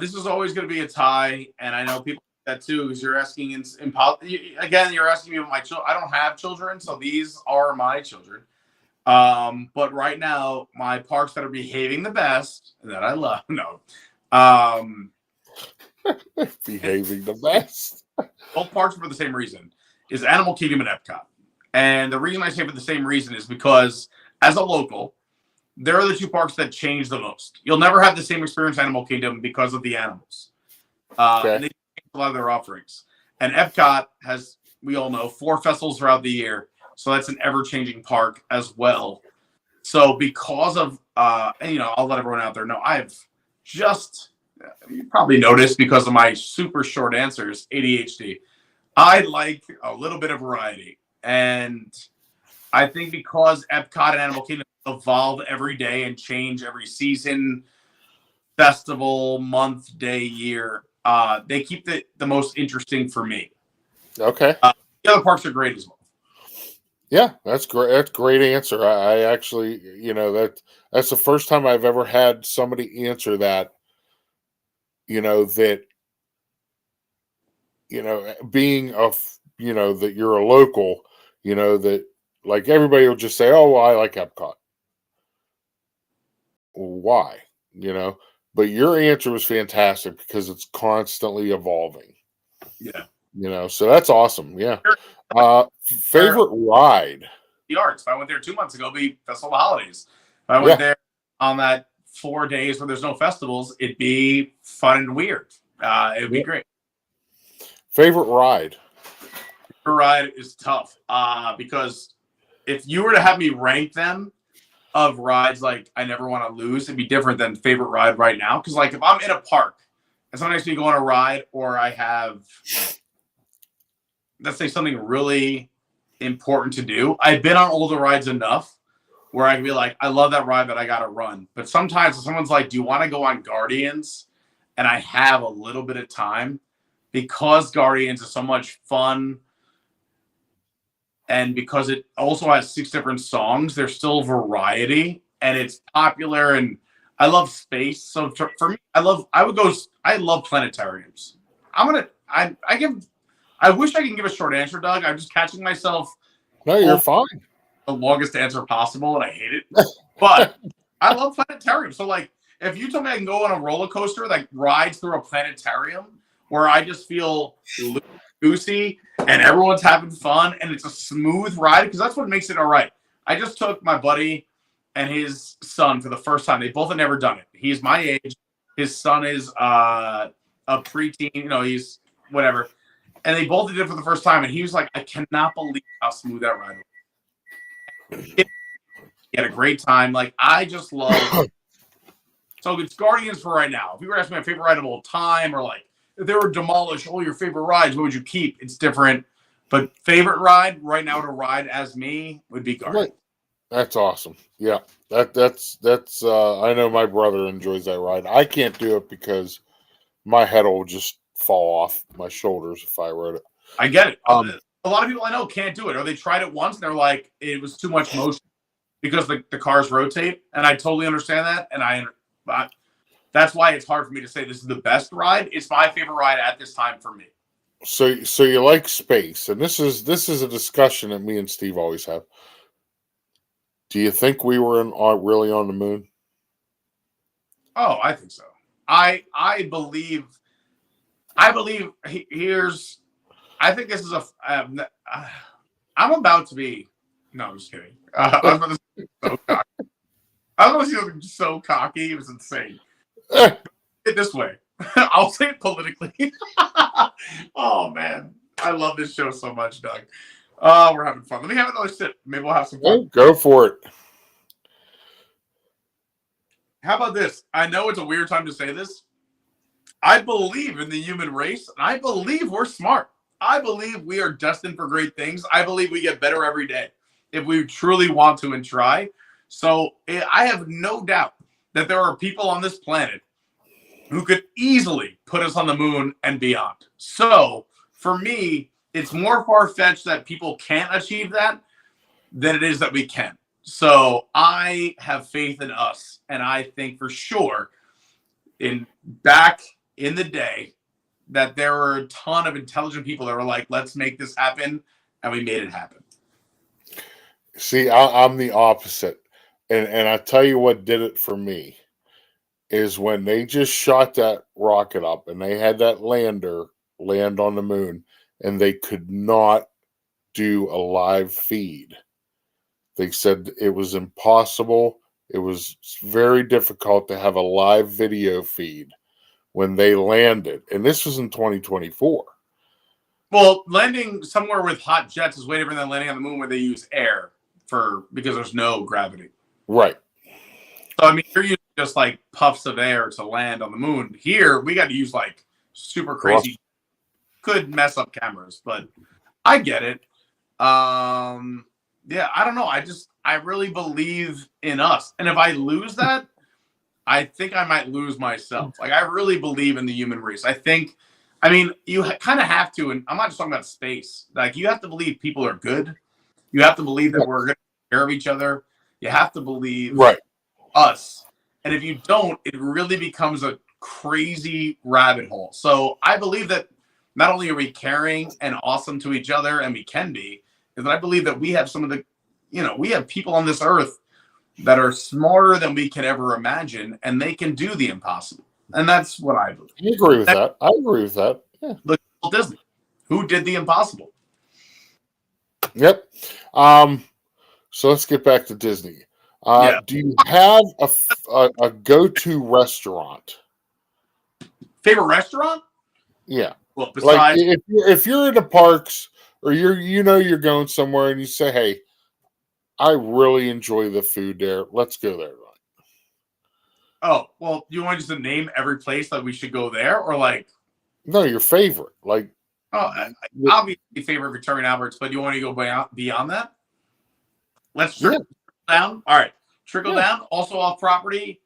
S7: This is always going to be a tie, and I know people do that too because you're asking again. You're asking me about my children. I don't have children, so these are my children. But right now, my parks that are behaving the best that I love,
S5: behaving the best.
S7: Both parks for the same reason is Animal Kingdom and Epcot, and the reason I say for the same reason is because as a local, they're the two parks that change the most. You'll never have the same experience in Animal Kingdom because of the animals. And they change a lot of their offerings. And Epcot has, we all know, 4 festivals throughout the year. So that's an ever-changing park as well. So because of, I'll let everyone out there know, I've just, you probably noticed because of my super short answers, ADHD. I like a little bit of variety. And I think because Epcot and Animal Kingdom evolve every day and change every season, festival, month, day, year, they keep the most interesting for me.
S5: Okay.
S7: The other parks are great as well.
S5: Yeah, that's great. That's a great answer. I actually, that's the first time I've ever had somebody answer that, that, being that you're a local, that like everybody will just say, oh, well, I like Epcot. Why? But your answer was fantastic because it's constantly evolving.
S7: Yeah.
S5: So that's awesome. Yeah. Favorite ride?
S7: The Arts. If I went there 2 months ago, it'd be Festival of Holidays. If I went there on that 4 days where there's no festivals, it'd be fun and weird. It'd be great.
S5: Favorite ride?
S7: Favorite ride is tough because if you were to have me rank them of rides like I never want to lose, it'd be different than favorite ride right now. Because like if I'm in a park and someone makes me go on a ride, or I have, let's say, something really important to do, I've been on older rides enough where I can be like, I love that ride, but I got to run. But sometimes if someone's like, do you want to go on Guardians? And I have a little bit of time, because Guardians is so much fun. And because it also has 6 different songs, there's still variety and it's popular. And I love space. So for me, I love planetariums. I wish I could give a short answer, Doug. I'm just catching myself.
S5: No, you're fine.
S7: The longest answer possible, and I hate it. But I love planetariums. So like, if you told me I can go on a roller coaster that rides through a planetarium where I just feel goosey and everyone's having fun and it's a smooth ride, because that's what makes it all right. I just took my buddy and his son for the first time. They both had never done it. He's my age. His son is a preteen. You know, he's whatever. And they both did it for the first time. And he was like, I cannot believe how smooth that ride was. He had a great time. Like, I just love. So it's Guardians for right now. If you were asking my favorite ride of all time, or like if they were demolish all your favorite rides, what would you keep? It's different. But favorite ride right now to ride as me would be Guardians.
S5: That's awesome. Yeah, that's. I know my brother enjoys that ride. I can't do it because my head will just fall off my shoulders if I rode it.
S7: I get it. A lot of people I know can't do it, or they tried it once and they're like, it was too much motion because the cars rotate, and I totally understand that, and that's why it's hard for me to say this is the best ride. It's my favorite ride at this time for me.
S5: So you like space, and this is a discussion that me and Steve always have. Do you think we were really on the moon?
S7: Oh, I think so. I believe. Here's. I think this is I'm about to be. No, I'm just kidding. I was about to say so cocky. I was about to say so cocky. It was insane. It this way. I'll say it politically. Oh man, I love this show so much, Doug. Oh, we're having fun. Let me have another sip. Maybe we'll have some fun.
S5: Go for it.
S7: How about this? I know it's a weird time to say this. I believe in the human race, and I believe we're smart. I believe we are destined for great things. I believe we get better every day if we truly want to and try. So I have no doubt that there are people on this planet who could easily put us on the moon and beyond. So for me, it's more far-fetched that people can't achieve that than it is that we can. So I have faith in us, and I think for sure back in the day that there were a ton of intelligent people that were like, let's make this happen, and we made it happen.
S5: See, I'm the opposite. And I tell you what did it for me is when they just shot that rocket up and they had that lander land on the moon, and they could not do a live feed. They said it was impossible. It was very difficult to have a live video feed when they landed. And this was in 2024.
S7: Well, landing somewhere with hot jets is way different than landing on the moon where they use air because there's no gravity.
S5: Right.
S7: So, I mean, you're using just like puffs of air to land on the moon. Here, we got to use like super crazy. Could mess up cameras, but I get it. Yeah, I don't know. I really believe in us. And if I lose that, I think I might lose myself. Like, I really believe in the human race. You kind of have to, and I'm not just talking about space. Like, you have to believe people are good. You have to believe that we're going to take care of each other. You have to believe us. And if you don't, it really becomes a crazy rabbit hole. So I believe that not only are we caring and awesome to each other, and we can be, is that I believe that we have some of the, we have people on this earth that are smarter than we can ever imagine, and they can do the impossible. And that's what I believe.
S5: I agree with that. I agree with that. Yeah.
S7: Look at Disney. Who did the impossible?
S5: Yep. So let's get back to Disney. Do you have a go-to restaurant?
S7: Favorite restaurant?
S5: Yeah.
S7: Well, besides,
S5: like if you're in the parks or you're going somewhere and you say, "Hey, I really enjoy the food there. Let's go there."
S7: Oh, well, you want just to name every place that we should go there, or like?
S5: No, your favorite. Like,
S7: obviously favorite Victoria and Albert's, but you want to go beyond that? Let's trickle down. All right, trickle down. Also off property,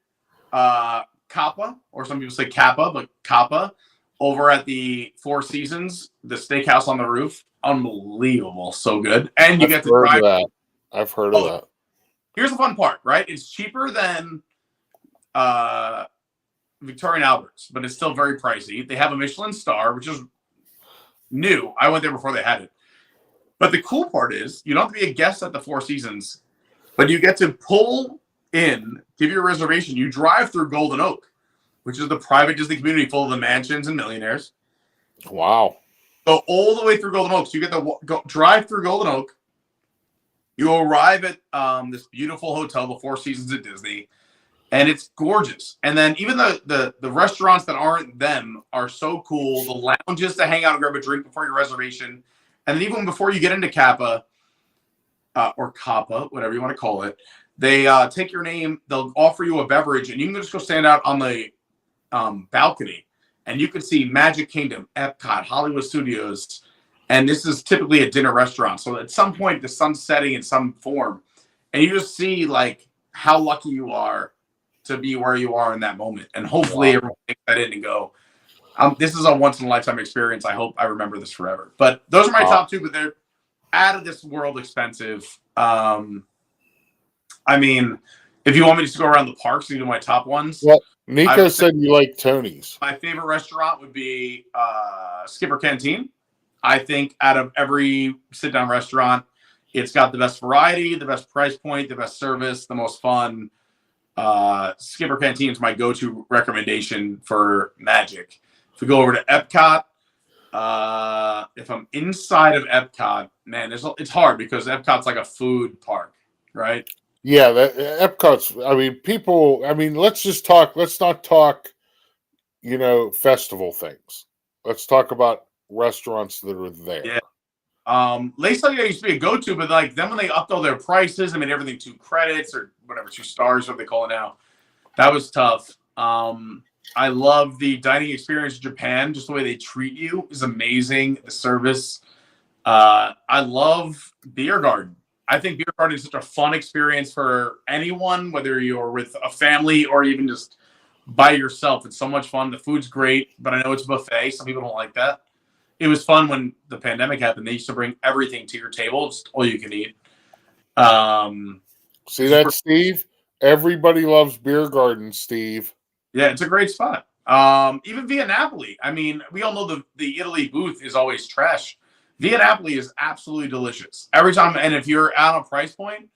S7: Kappa, or some people say Kappa, but Kappa, over at the Four Seasons, the steakhouse on the roof, unbelievable, so good, and you get to drive.
S5: That. I've heard of that.
S7: Here's the fun part, right? It's cheaper than Victoria and Albert's, but it's still very pricey. They have a Michelin star, which is new. I went there before they had it. But the cool part is you don't have to be a guest at the Four Seasons, but you get to pull in, give your reservation. You drive through Golden Oak, which is the private Disney community full of the mansions and millionaires.
S5: Wow.
S7: Go all the way through Golden Oak. So you get to drive through Golden Oak, You arrive at this beautiful hotel, the Four Seasons at Disney, and it's gorgeous. And then even the restaurants that aren't them are so cool. The lounges to hang out and grab a drink before your reservation. And then even before you get into Kappa, or Kappa, whatever you want to call it, they take your name, they'll offer you a beverage, and you can just go stand out on the balcony, and you can see Magic Kingdom, Epcot, Hollywood Studios, and this is typically a dinner restaurant. So at some point, the sun's setting in some form, and you just see like how lucky you are to be where you are in that moment. And hopefully everyone takes that in and go, this is a once in a lifetime experience. I hope I remember this forever. But those are my top two, but they're out of this world expensive. I mean, if you want me to just go around the parks and do my top ones.
S5: Well, Nico said you like Tony's.
S7: My favorite restaurant would be Skipper Canteen. I think out of every sit-down restaurant, it's got the best variety, the best price point, the best service, the most fun. Skipper Canteen is my go-to recommendation for Magic. If we go over to Epcot, if I'm inside of Epcot, man, it's hard because Epcot's like a food park, right?
S5: Yeah, Epcot's. I mean, people. I mean, let's not talk. Festival things. Let's talk about restaurants that are there.
S7: Yeah. Les Saliers used to be a go-to, but like then when they upped all their prices, I mean everything 2 credits or whatever, 2 stars, what they call it now. That was tough. I love the dining experience in Japan. Just the way they treat you is amazing. The service. I love Beer Garden. I think Beer Garden is such a fun experience for anyone, whether you're with a family or even just by yourself. It's so much fun. The food's great, but I know it's a buffet. Some people don't like that. It was fun when the pandemic happened. They used to bring everything to your table. It's all you can eat.
S5: See that, Steve? Everybody loves Beer Garden, Steve.
S7: Yeah, it's a great spot. Even Via Napoli. I mean, we all know the Italy booth is always trash. Via Napoli is absolutely delicious. Every time, and if you're at a price point,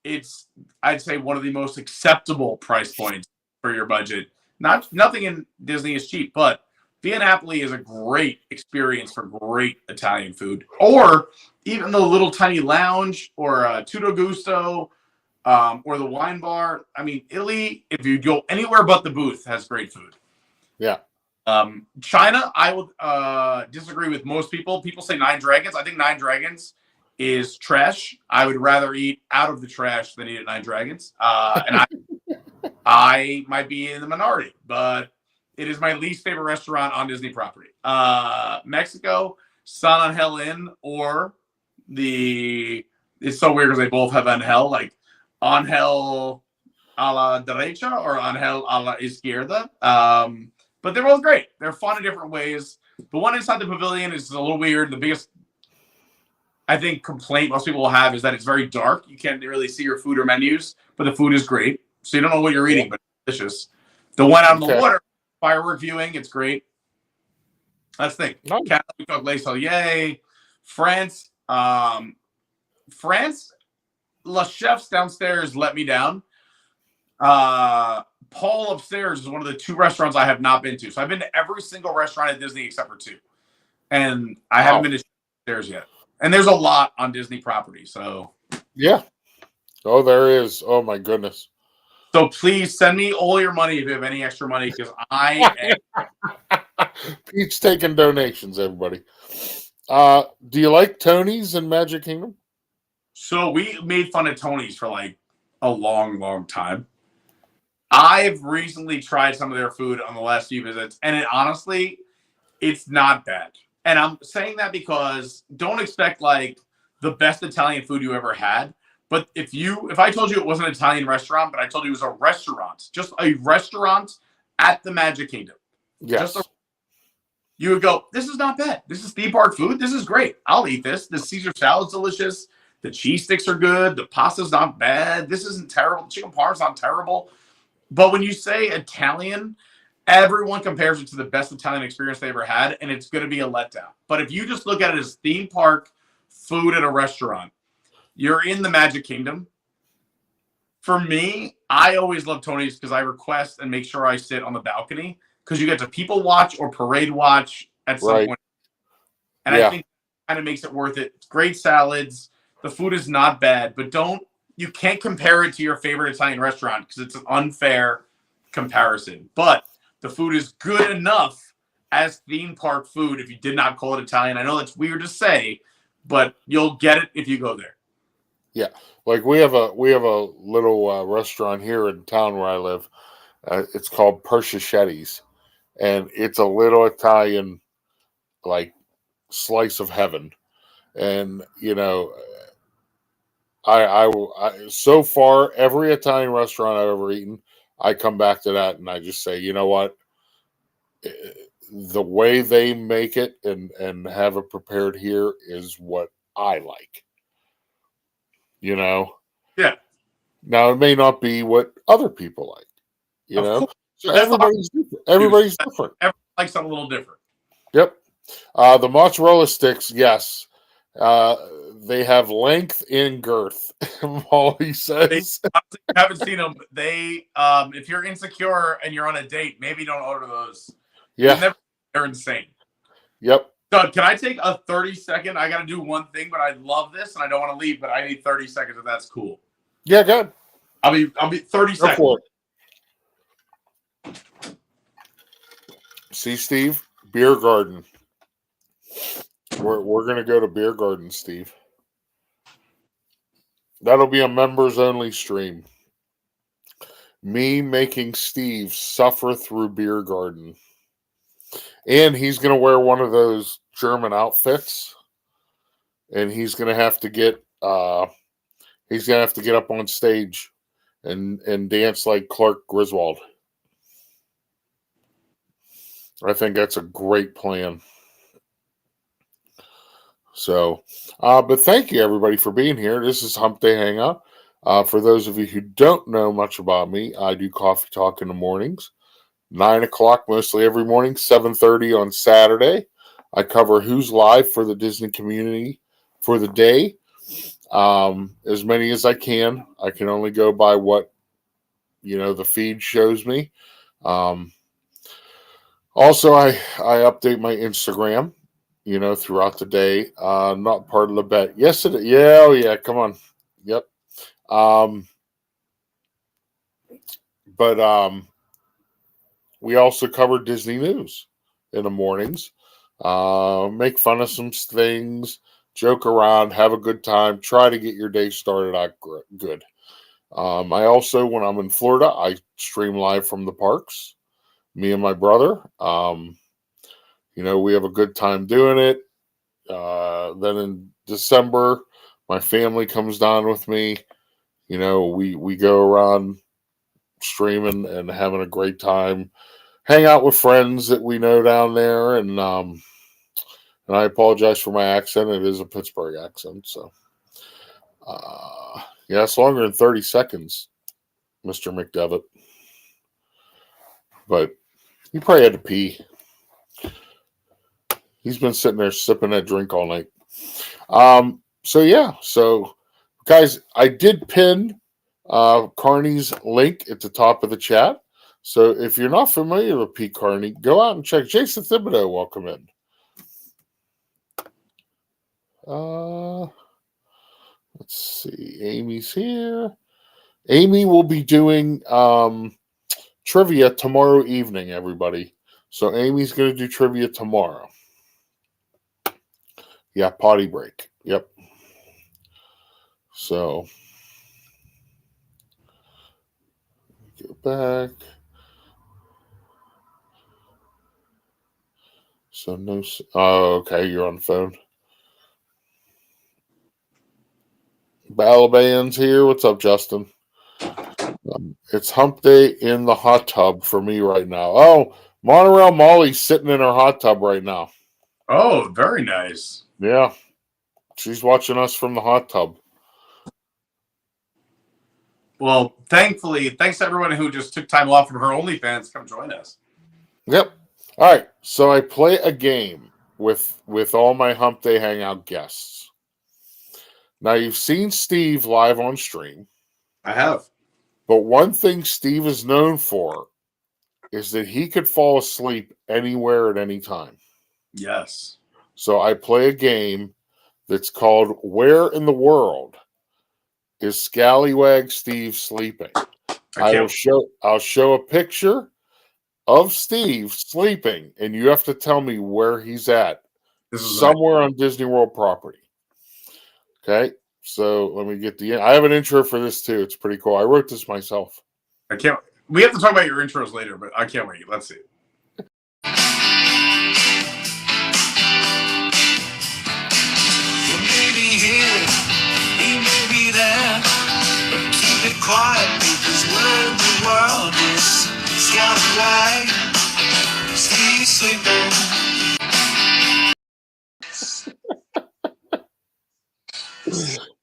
S7: it's, I'd say, one of the most acceptable price points for your budget. Nothing in Disney is cheap, but Via Napoli is a great experience for great Italian food. Or even the little tiny lounge or Tutto Gusto or the wine bar. I mean, Italy, if you go anywhere but the booth, has great food.
S5: Yeah.
S7: China, I would disagree with most people. People say Nine Dragons. I think Nine Dragons is trash. I would rather eat out of the trash than eat at Nine Dragons. And I might be in the minority, but it is my least favorite restaurant on Disney property. Mexico, San Angel Inn, or it's so weird because they both have Angel, like Angel a la derecha or Angel a la izquierda. But they're both great. They're fun in different ways. The one inside the pavilion is a little weird. The biggest, I think, complaint most people will have is that it's very dark. You can't really see your food or menus, but the food is great. So you don't know what you're eating, but it's delicious. The one out on the water, firework viewing, it's great. That's the thing.
S5: Nice.
S7: Catholic Les Saliers, France. France, La Chef's downstairs let me down. Paul upstairs is one of the 2 restaurants I have not been to. So I've been to every single restaurant at Disney except for 2. And I haven't been to upstairs yet. And there's a lot on Disney property. So
S5: yeah. Oh, there is. Oh my goodness.
S7: So please send me all your money if you have any extra money, because I am
S5: Pete's taking donations, everybody. Do you like Tony's in Magic Kingdom?
S7: So we made fun of Tony's for like a long, long time. I've recently tried some of their food on the last few visits, and honestly, it's not bad. And I'm saying that because don't expect like the best Italian food you ever had. But if I told you it wasn't an Italian restaurant, but I told you it was a restaurant, just a restaurant at the Magic Kingdom.
S5: Yes.
S7: You would go, this is not bad. This is theme park food. This is great. I'll eat this. The Caesar salad's delicious. The cheese sticks are good. The pasta's not bad. This isn't terrible. Chicken parm's not terrible. But when you say Italian, everyone compares it to the best Italian experience they ever had, and it's going to be a letdown. But if you just look at it as theme park food at a restaurant, you're in the Magic Kingdom. For me, I always love Tony's because I request and make sure I sit on the balcony because you get to people watch or parade watch at some point. And I think it kind of makes it worth it. Great salads. The food is not bad, but you can't compare it to your favorite Italian restaurant because it's an unfair comparison. But the food is good enough as theme park food if you did not call it Italian. I know that's weird to say, but you'll get it if you go there.
S5: Yeah, like we have a little restaurant here in town where I live. It's called Persischetti's, and it's a little Italian, like, slice of heaven. And I so far every Italian restaurant I've ever eaten, I come back to that and I just say, you know what, the way they make it and have it prepared here is what I like.
S7: Yeah.
S5: Now it may not be what other people like.
S7: Of course.
S5: So everybody's different. Everybody's different.
S7: Everyone likes something a little different.
S5: Yep. The mozzarella sticks, yes. They have length and girth. Molly says.
S7: I haven't seen them. They, if you're insecure and you're on a date, maybe don't order those.
S5: Yeah.
S7: They're insane.
S5: Yep.
S7: Doug, can I take a 30-second? I got to do one thing, but I love this and I don't want to leave, but I need 30 seconds if that's cool.
S5: Yeah, good.
S7: I'll be 30
S5: Go
S7: seconds.
S5: for it. See, Steve, beer garden. We're gonna go to beer garden, Steve. That'll be a members only stream. Me making Steve suffer through beer garden. And he's going to wear one of those German outfits, and he's going to have to get up on stage and dance like Clark Griswold. I think that's a great plan. So, but thank you everybody for being here. This is Hump Day Hangout. For those of you who don't know much about me, I do coffee talk in the mornings. 9 o'clock mostly every morning, 7:30 on Saturday. I cover who's live for the Disney community for the day. As many as I can. I can only go by what, the feed shows me. Also, I update my Instagram, throughout the day. Not part of the bet. Yes, it is. Yeah, oh yeah, come on. Yep. But we also cover Disney news in the mornings. Make fun of some things, joke around, have a good time, try to get your day started out good. I also, when I'm in Florida, I stream live from the parks, me and my brother. We have a good time doing it. Then in December, my family comes down with me. We go around streaming and having a great time. Hang out with friends that we know down there, and I apologize for my accent. It is a Pittsburgh accent, so it's longer than 30 seconds, Mr. McDevitt. But he probably had to pee. He's been sitting there sipping that drink all night. So guys, I did pin Carney's link at the top of the chat. So if you're not familiar with Pete Carney, go out and check. Jason Thibodeau, welcome in. Let's see. Amy's here. Amy will be doing trivia tomorrow evening, everybody. So Amy's going to do trivia tomorrow. Yeah, potty break. Yep. So go back. So no. Oh, okay. You're on the phone. Balaban's here. What's up, Justin? It's Hump Day in the hot tub for me right now. Oh, Monorail Molly's sitting in her hot tub right now.
S7: Oh, very nice.
S5: Yeah. She's watching us from the hot tub.
S7: Well, thankfully, thanks to everyone who just took time off from her OnlyFans to come join us.
S5: Yep. All right. So I play a game with all my Hump Day Hangout guests. Now, you've seen Steve live on stream.
S7: I have.
S5: But one thing Steve is known for is that he could fall asleep anywhere at any time.
S7: Yes.
S5: So I play a game that's called "Where in the World is Scallywag Steve Sleeping?" I'll show a picture of Steve sleeping, and you have to tell me where he's at. Somewhere on Disney World property. Okay, so let me get I have an intro for this too. It's pretty cool. I wrote this myself.
S7: We have to talk about your intros later, but I can't wait. Let's see.
S3: Keep it quiet because where in the world is Scallywag Steve sleeping?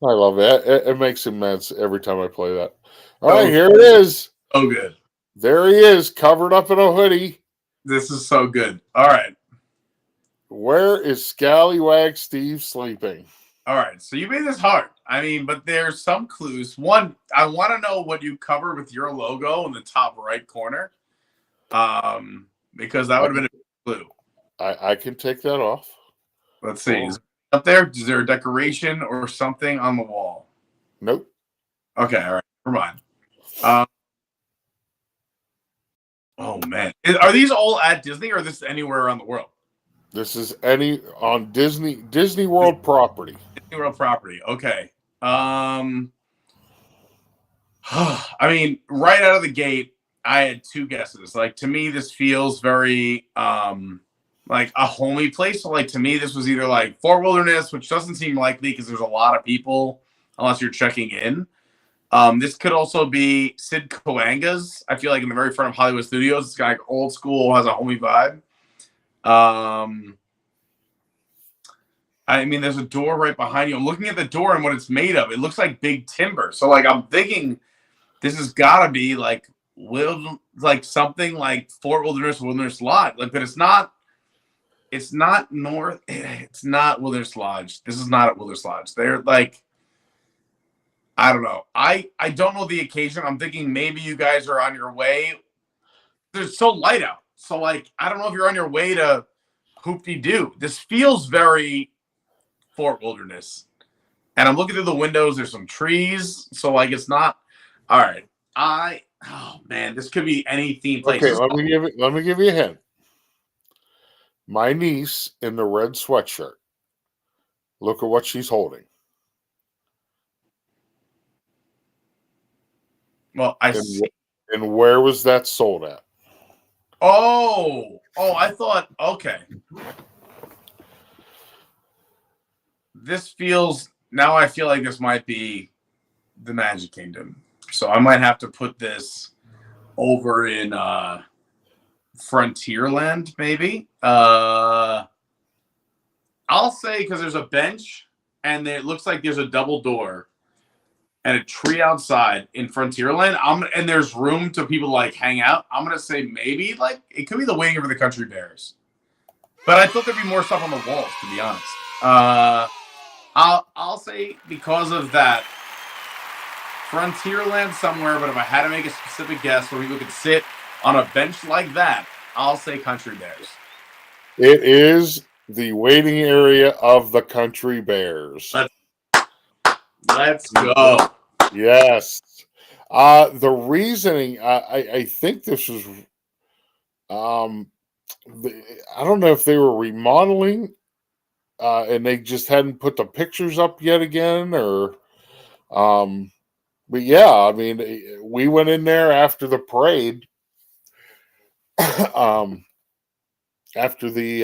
S5: I love it. It makes him mad every time I play that. All right, here it is.
S7: Oh, good.
S5: There he is, covered up in a hoodie.
S7: This is so good. All right.
S5: Where is Scallywag Steve sleeping?
S7: All right. So you made this hard. I mean, but there's some clues. One, I want to know what you covered with your logo in the top right corner. Because that would have been a clue.
S5: I can take that off.
S7: Let's see. Is it up there? Is there a decoration or something on the wall?
S5: Nope.
S7: Okay. All right. Never mind. Oh, man. Are these all at Disney or is this anywhere around the world?
S5: This is on Disney World property.
S7: Disney World property. Okay. I mean, right out of the gate, I had two guesses. Like, to me, this feels very like a homey place. So, like, to me, this was either like Fort Wilderness, which doesn't seem likely because there's a lot of people unless you're checking in. This could also be Sid Cahuenga's. I feel like in the very front of Hollywood Studios, it's got like old school, has a homey vibe. I mean, there's a door right behind you. I'm looking at the door and what it's made of. It looks like big timber. So, like, I'm thinking this has got to be like something like Fort Wilderness Lodge. Like, but it's not North. It's not Wilderness Lodge. This is not at Wilderness Lodge. They're like, I don't know. I don't know the occasion. I'm thinking maybe you guys are on your way. It's so light out. So, like, I don't know if you're on your way to Hoop-Dee-Doo. This feels very Fort Wilderness. And I'm looking through the windows. There's some trees. So, like, it's not. All right. Oh, man. This could be any theme place.
S5: Okay, let me give you a hint. My niece in the red sweatshirt. Look at what she's holding.
S7: Well, I see.
S5: And where was that sold at?
S7: Oh, I thought, okay. This feels, now I feel like this might be the Magic Kingdom. So I might have to put this over in Frontierland, maybe. I'll say, because there's a bench and it looks like there's a double door and a tree outside in Frontierland. And there's room to people like hang out. I'm gonna say maybe like it could be the Waiting for the Country Bears, but I thought there'd be more stuff on the walls. To be honest, I'll say because of that, Frontierland somewhere. But if I had to make a specific guess where people could sit on a bench like that, I'll say Country Bears.
S5: It is the waiting area of the Country Bears.
S7: Let's go.
S5: Yes. The reasoning, I think this was, I don't know if they were remodeling and they just hadn't put the pictures up yet again or, but yeah, I mean, we went in there after the parade, after the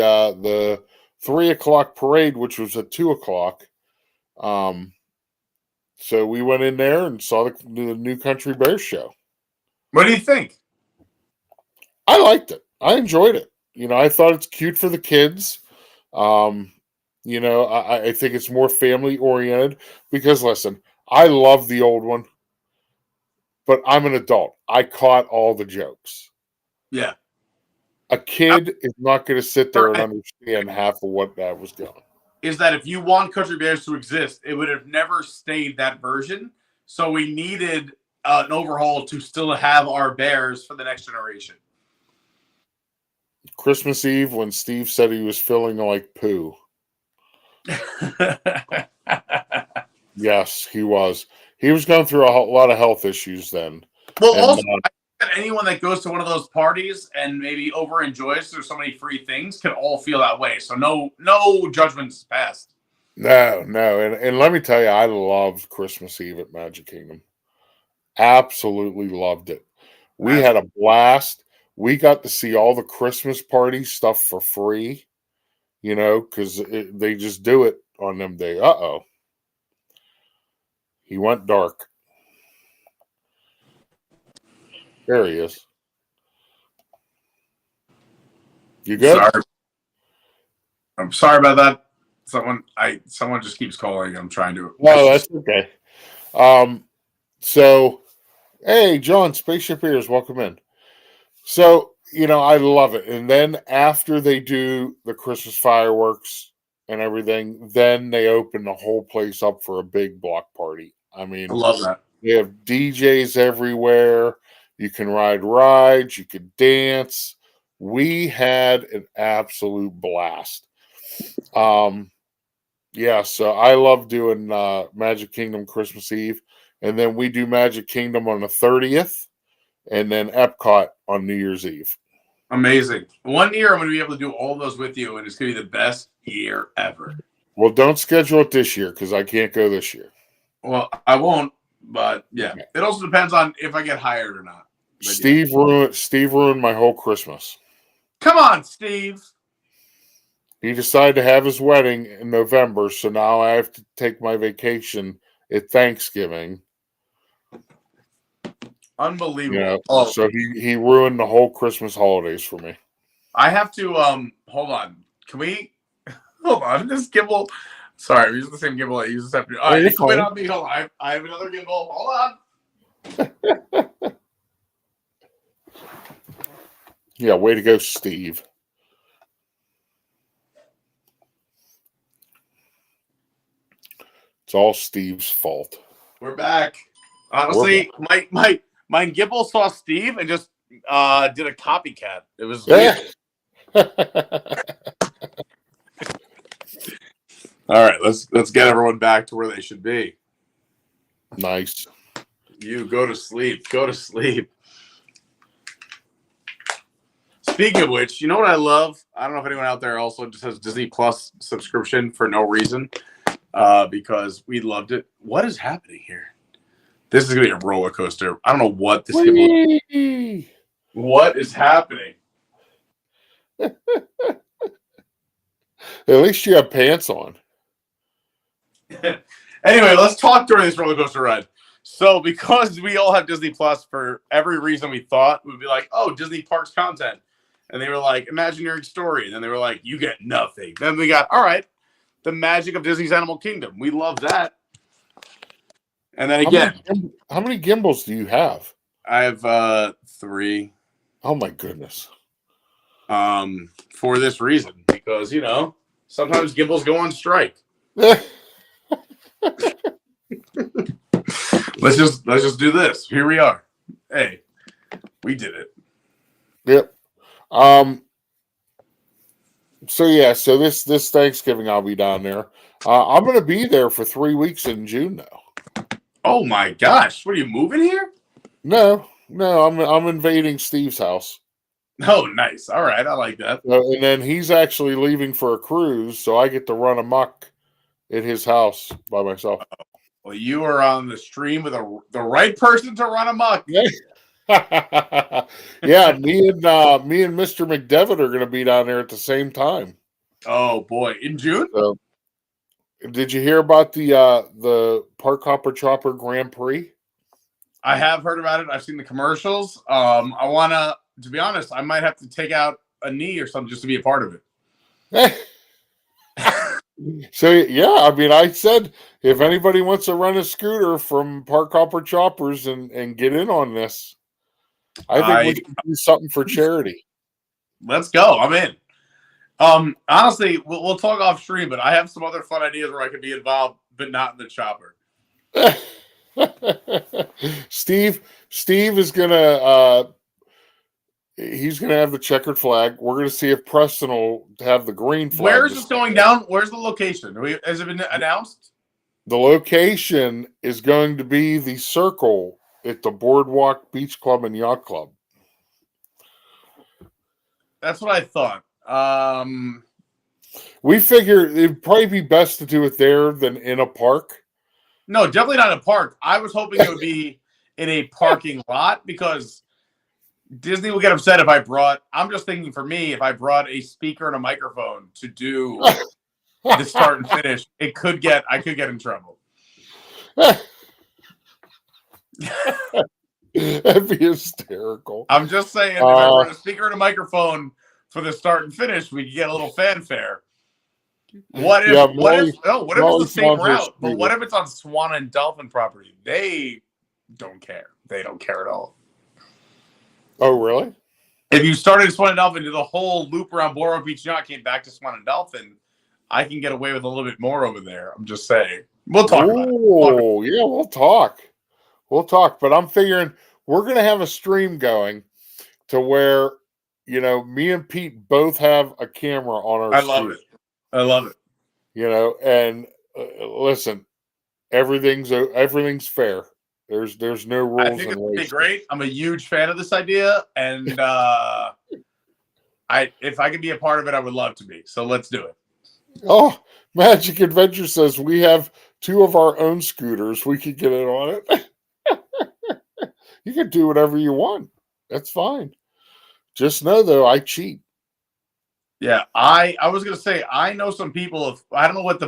S5: 3:00 parade, which was at 2:00. So we went in there and saw the new Country Bears show.
S7: What do you think?
S5: I liked it. I enjoyed it. You know, I thought it's cute for the kids. You know, I think it's more family oriented because listen, I love the old one, but I'm an adult. I caught all the jokes.
S7: Yeah.
S5: A kid is not going to sit there and understand half of what that was going.
S7: Is that if you want Country Bears to exist, it would have never stayed that version. So we needed an overhaul to still have our bears for the next generation.
S5: Christmas Eve when Steve said he was feeling like poo. Yes, he was. He was going through a lot of health issues then.
S7: Well,
S5: And,
S7: also, I think that anyone that goes to one of those parties and maybe over enjoys there's so many free things can all feel that way. So no judgments passed.
S5: No, and let me tell you, I loved Christmas Eve at Magic Kingdom. Absolutely loved it. We had a blast. We got to see all the Christmas party stuff for free, because they just do it on them days. Uh-oh. He went dark. There he is. You good?
S7: Sorry. I'm sorry about that. Someone just keeps calling. I'm trying to.
S5: No, that's okay. So, hey, John, Spaceship Ears, welcome in. So, I love it. And then after they do the Christmas fireworks and everything, then they open the whole place up for a big block party. I mean,
S7: I love that.
S5: They have DJs everywhere. You can ride rides. You can dance. We had an absolute blast. Yeah, so I love doing Magic Kingdom Christmas Eve. And then we do Magic Kingdom on the 30th. And then Epcot on New Year's Eve.
S7: Amazing. One year I'm going to be able to do all those with you, and it's going to be the best year ever.
S5: Well, don't schedule it this year because I can't go this year.
S7: Well, I won't, but yeah. It also depends on if I get hired or not. But
S5: Steve ruined my whole Christmas.
S7: Come on, Steve.
S5: He decided to have his wedding in November, so now I have to take my vacation at Thanksgiving.
S7: Unbelievable.
S5: So he ruined the whole Christmas holidays for me.
S7: I have to hold on. Can we hold on? This gimbal. Sorry, I'm using the same gimbal I used this afternoon. All right, wait on me. Hold on. I have another gimbal. Hold on.
S5: Yeah, way to go, Steve. It's all Steve's fault.
S7: We're back. Honestly, my gimbal saw Steve and just did a copycat. It was weird. All right, let's get everyone back to where they should be.
S5: Nice.
S7: You go to sleep. Go to sleep. Speaking of which, you know what I love? I don't know if anyone out there also just has Disney Plus subscription for no reason, because we loved it. What is happening here? This is going to be a roller coaster. I don't know what this is. What is happening?
S5: At least you have pants on.
S7: Anyway, let's talk during this roller coaster ride. So, because we all have Disney Plus for every reason we thought, we'd be like, oh, Disney Parks content. And they were like, Imagineering Story. And then they were like, you get nothing. Then we got, all right, the magic of Disney's Animal Kingdom. We love that. And then again,
S5: how many gimbals do you have?
S7: I have 3.
S5: Oh my goodness.
S7: For this reason, because sometimes gimbals go on strike. Let's just do this. Here we are. Hey, we did it.
S5: Yep. So this Thanksgiving I'll be down there. I'm going to be there for 3 weeks in June now.
S7: Oh my gosh! What are you moving here?
S5: No, I'm invading Steve's house.
S7: Oh, nice. All right, I like that.
S5: And then he's actually leaving for a cruise, so I get to run amok at his house by myself.
S7: Well, you are on the stream with the right person to run amok.
S5: Yeah, me and Mr. McDevitt are going to be down there at the same time.
S7: Oh boy, in June.
S5: So, did you hear about the Park Hopper Chopper Grand Prix?
S7: I have heard about it. I've seen the commercials. To be honest, I might have to take out a knee or something just to be a part of it.
S5: So yeah, I mean, I said if anybody wants to run a scooter from Park Hopper Choppers and get in on this, I think we can do something for charity.
S7: Let's go. I'm in. Honestly, we'll talk off stream, but I have some other fun ideas where I could be involved, but not in the chopper.
S5: Steve is gonna he's gonna have the checkered flag. We're gonna see if Preston will have the green flag.
S7: Where is this going down? Where's the location? Has it been announced?
S5: The location is going to be the Circle at the Boardwalk Beach Club and Yacht Club.
S7: That's what I thought.
S5: We figure it'd probably be best to do it there than in a park.
S7: No, definitely not in a park. I was hoping it would be in a parking lot because Disney would get upset if I brought. I'm just thinking for me, if I brought a speaker and a microphone to do the start and finish, I could get in trouble.
S5: That'd be hysterical.
S7: I'm just saying, if I brought a speaker and a microphone for the start and finish, we could get a little fanfare. What if? What if it's the same route? But what if it's on Swan and Dolphin property? They don't care. They don't care at all.
S5: Oh, really?
S7: If you started Swan and Dolphin, do the whole loop around Boardwalk Beach Yacht, came back to Swan and Dolphin, I can get away with a little bit more over there. I'm just saying. We'll talk about it.
S5: Oh, yeah, we'll talk. We'll talk. But I'm figuring we're going to have a stream going to where, you know, me and Pete both have a camera on our
S7: I love it. I love it.
S5: You know, and listen, everything's fair. There's no rules.
S7: I think it's gonna be great. I'm a huge fan of this idea, and if I could be a part of it, I would love to be. So let's do it.
S5: Oh, Magic Adventure says we have 2 of our own scooters. We could get in on it. You can do whatever you want. That's fine. Just know though, I cheat.
S7: Yeah, I was gonna say I know some people. I don't know what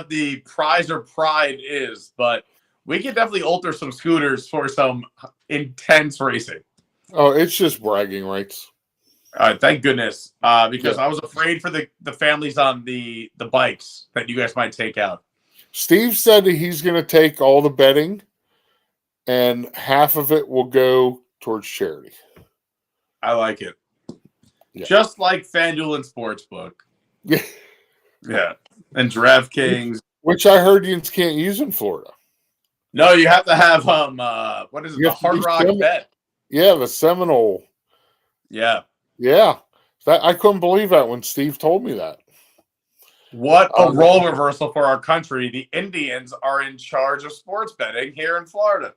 S7: the prize or pride is, but we could definitely alter some scooters for some intense racing.
S5: Oh, it's just bragging rights.
S7: Thank goodness, because I was afraid for the families on the bikes that you guys might take out.
S5: Steve said that he's going to take all the betting, and half of it will go towards charity.
S7: I like it.
S5: Yeah.
S7: Just like FanDuel and Sportsbook.
S5: Yeah.
S7: Yeah. And DraftKings.
S5: Which I heard you can't use in Florida.
S7: No, you have to have what is it? The Hard Rock Bet.
S5: Yeah, the Seminole.
S7: Yeah.
S5: Yeah. I couldn't believe that when Steve told me that.
S7: What a role reversal for our country. The Indians are in charge of sports betting here in Florida.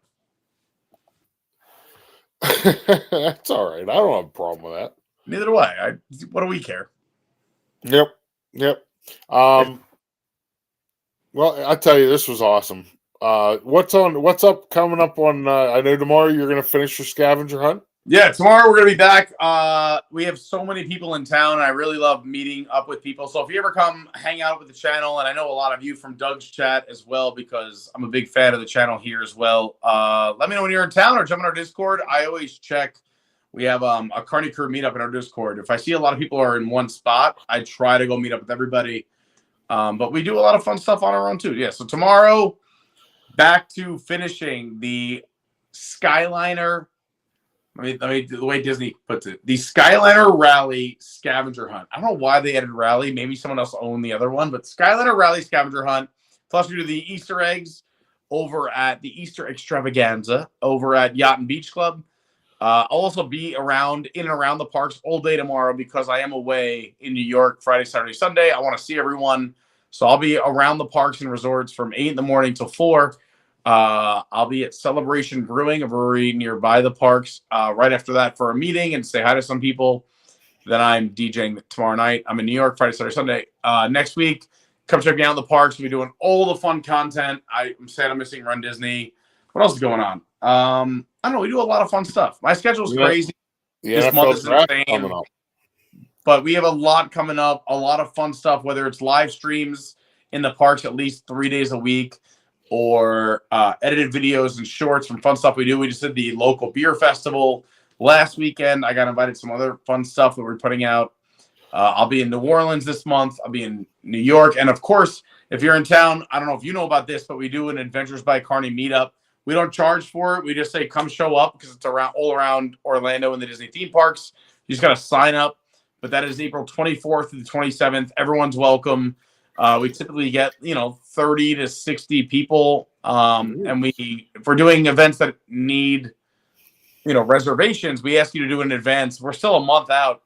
S5: That's all right. I don't have a problem with that.
S7: Neither do I. What do we care?
S5: Yep. Well, I tell you, this was awesome. What's up coming up on I know tomorrow you're gonna finish your scavenger hunt.
S7: Yeah, tomorrow we're gonna be back. We have so many people in town, and I really love meeting up with people. So if you ever come hang out with the channel, and I know a lot of you from Doug's chat as well, because I'm a big fan of the channel here as well. Let me know when you're in town or jump on our Discord. I always check. We have a Carney Crew meetup in our Discord. If I see a lot of people are in one spot, I try to go meet up with everybody. But we do a lot of fun stuff on our own too. Yeah. So tomorrow, back to finishing the Skyliner. Let me the way Disney puts it, the Skyliner Rally Scavenger Hunt. I don't know why they added Rally. Maybe someone else owned the other one, but Skyliner Rally Scavenger Hunt. Plus, we do the Easter eggs over at the Easter Extravaganza over at Yacht and Beach Club. I'll also be in and around the parks all day tomorrow because I am away in New York Friday, Saturday, Sunday. I want to see everyone. So I'll be around the parks and resorts from 8 in the morning till 4. I'll be at Celebration Brewing, a brewery nearby the parks, right after that for a meeting and say hi to some people. Then I'm DJing tomorrow night. I'm in New York Friday, Saturday, Sunday. Next week, come check me out in the parks. We'll be doing all the fun content. I'm sad I'm missing Run Disney. What else is going on? I don't know. We do a lot of fun stuff. My schedule's crazy. This month is insane. But we have a lot coming up, a lot of fun stuff, whether it's live streams in the parks at least 3 days a week or edited videos and shorts from fun stuff we do. We just did the local beer festival last weekend. I got invited to some other fun stuff that we're putting out. I'll be in New Orleans this month. I'll be in New York. And, of course, if you're in town, I don't know if you know about this, but we do an Adventures by Carney meetup. We don't charge for it. We just say come show up because it's all around Orlando and the Disney theme parks. You just got to sign up. But that is April 24th through the 27th. Everyone's welcome. We typically get, 30 to 60 people. And if we're doing events that need, reservations, we ask you to do it in advance. We're still a month out.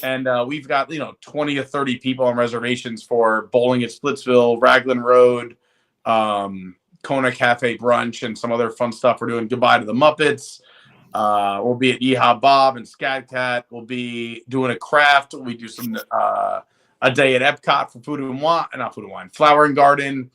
S7: And we've got, 20 to 30 people on reservations for bowling at Splitsville, Raglan Road, Kona Cafe brunch and some other fun stuff. We're doing Goodbye to the Muppets. We'll be at Yeehaw Bob and Scat Cat. We'll be doing a craft. We do some a day at Epcot for food and wine, not food and wine, flower and garden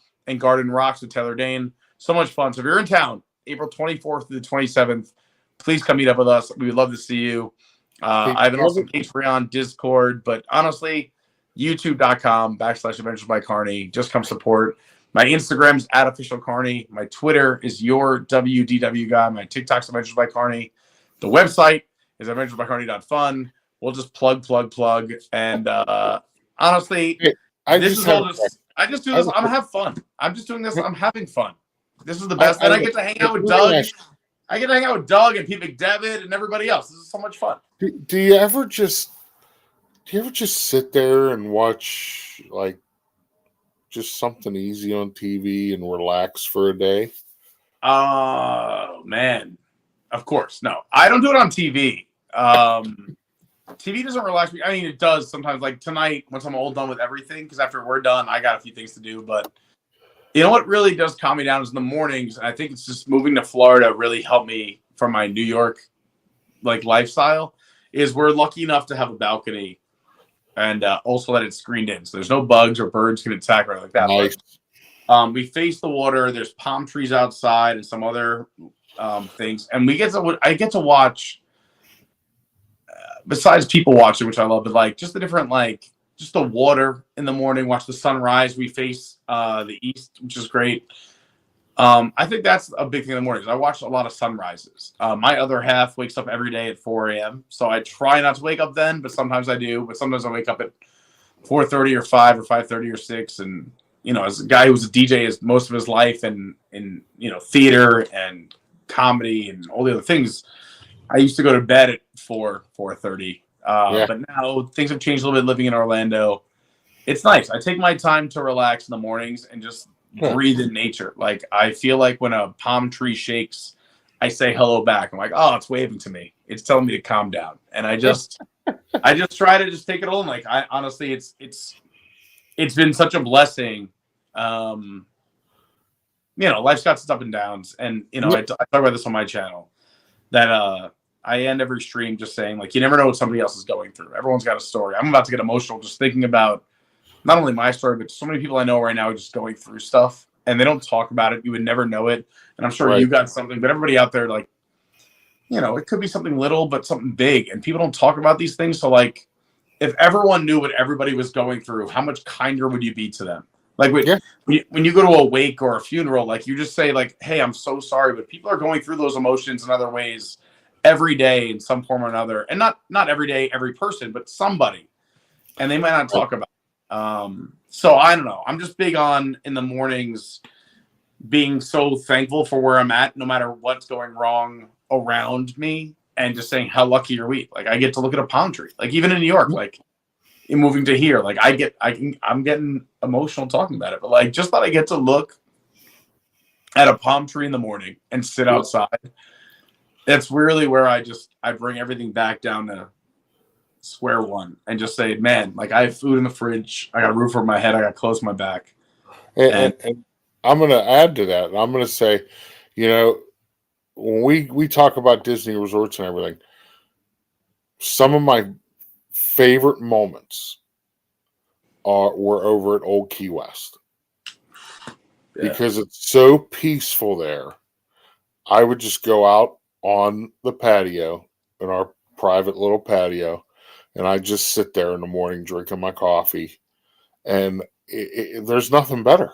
S7: rocks with Taylor Dane. So much fun. So if you're in town, April 24th to the 27th, please come meet up with us. We would love to see you. I have an awesome Patreon, Discord, but honestly, youtube.com/Adventures by Carney. Just come support. My Instagram's @officialcarney. My Twitter is your WDW guy. My TikTok's Adventures by Carney. The website is adventuresbycarney.fun. We'll just plug. And honestly, I just do this. I'm have fun. I'm just doing this. I'm having fun. This is the best. And I get to hang out with Doug. I get to hang out with Doug and Pete McDevitt and everybody else. This is so much fun.
S5: Do you ever just sit there and watch like just something easy on TV and relax for a day?
S7: Man, of course. No, I don't do it on TV. TV doesn't relax me. I mean, it does sometimes. Like tonight, once I'm all done with everything, because after we're done, I got a few things to do. But you know what really does calm me down is in the mornings. And I think it's just moving to Florida really helped me from my New York like lifestyle. Is we're lucky enough to have a balcony. And also that it's screened in, so there's no bugs or birds can attack or like that.
S5: Nice.
S7: But, we face the water. There's palm trees outside and some other things, and I get to watch. Besides people watching, which I love, but like just the different just the water in the morning. Watch the sunrise. We face the east, which is great. I think that's a big thing in the mornings. I watch a lot of sunrises. My other half wakes up every day at 4 a.m. So I try not to wake up then, but sometimes I do. But sometimes I wake up at 4:30 or 5 or 5:30 or 6. And, as a guy who was a DJ most of his life and in theater and comedy and all the other things, I used to go to bed at 4:30. But now things have changed a little bit living in Orlando. It's nice. I take my time to relax in the mornings and just breathe in nature. Like I feel like when a palm tree shakes, I say hello back. I'm like, oh, it's waving to me. It's telling me to calm down. And I just try to just take it all in. Like I honestly, it's been such a blessing. Life's got its up and downs. And I talk about this on my channel that I end every stream just saying like, you never know what somebody else is going through. Everyone's got a story. I'm about to get emotional just thinking about not only my story, but so many people I know right now are just going through stuff and they don't talk about it. You would never know it. And I'm sure you got something, but everybody out there, like, it could be something little, but something big. And people don't talk about these things. So like, if everyone knew what everybody was going through, how much kinder would you be to them? Like when you go to a wake or a funeral, like you just say like, hey, I'm so sorry, but people are going through those emotions in other ways every day in some form or another. And not every day, every person, but somebody. And they might not talk about it. So I don't know. I'm just big on in the mornings being so thankful for where I'm at, no matter what's going wrong around me, and just saying how lucky are we. Like I get to look at a palm tree. Like even in New York, like in moving to here, like I'm getting emotional talking about it. But like just that I get to look at a palm tree in the morning and sit outside. That's really where I bring everything back down to square one and just say, man, like I have food in the fridge, I got a roof over my head, I got clothes on my back.
S5: And I'm going to add to that. I'm going to say, when we talk about Disney resorts and everything, some of my favorite moments were over at Old Key West because it's so peaceful there. I would just go out on the patio in our private little patio. And I just sit there in the morning drinking my coffee, and there's nothing better.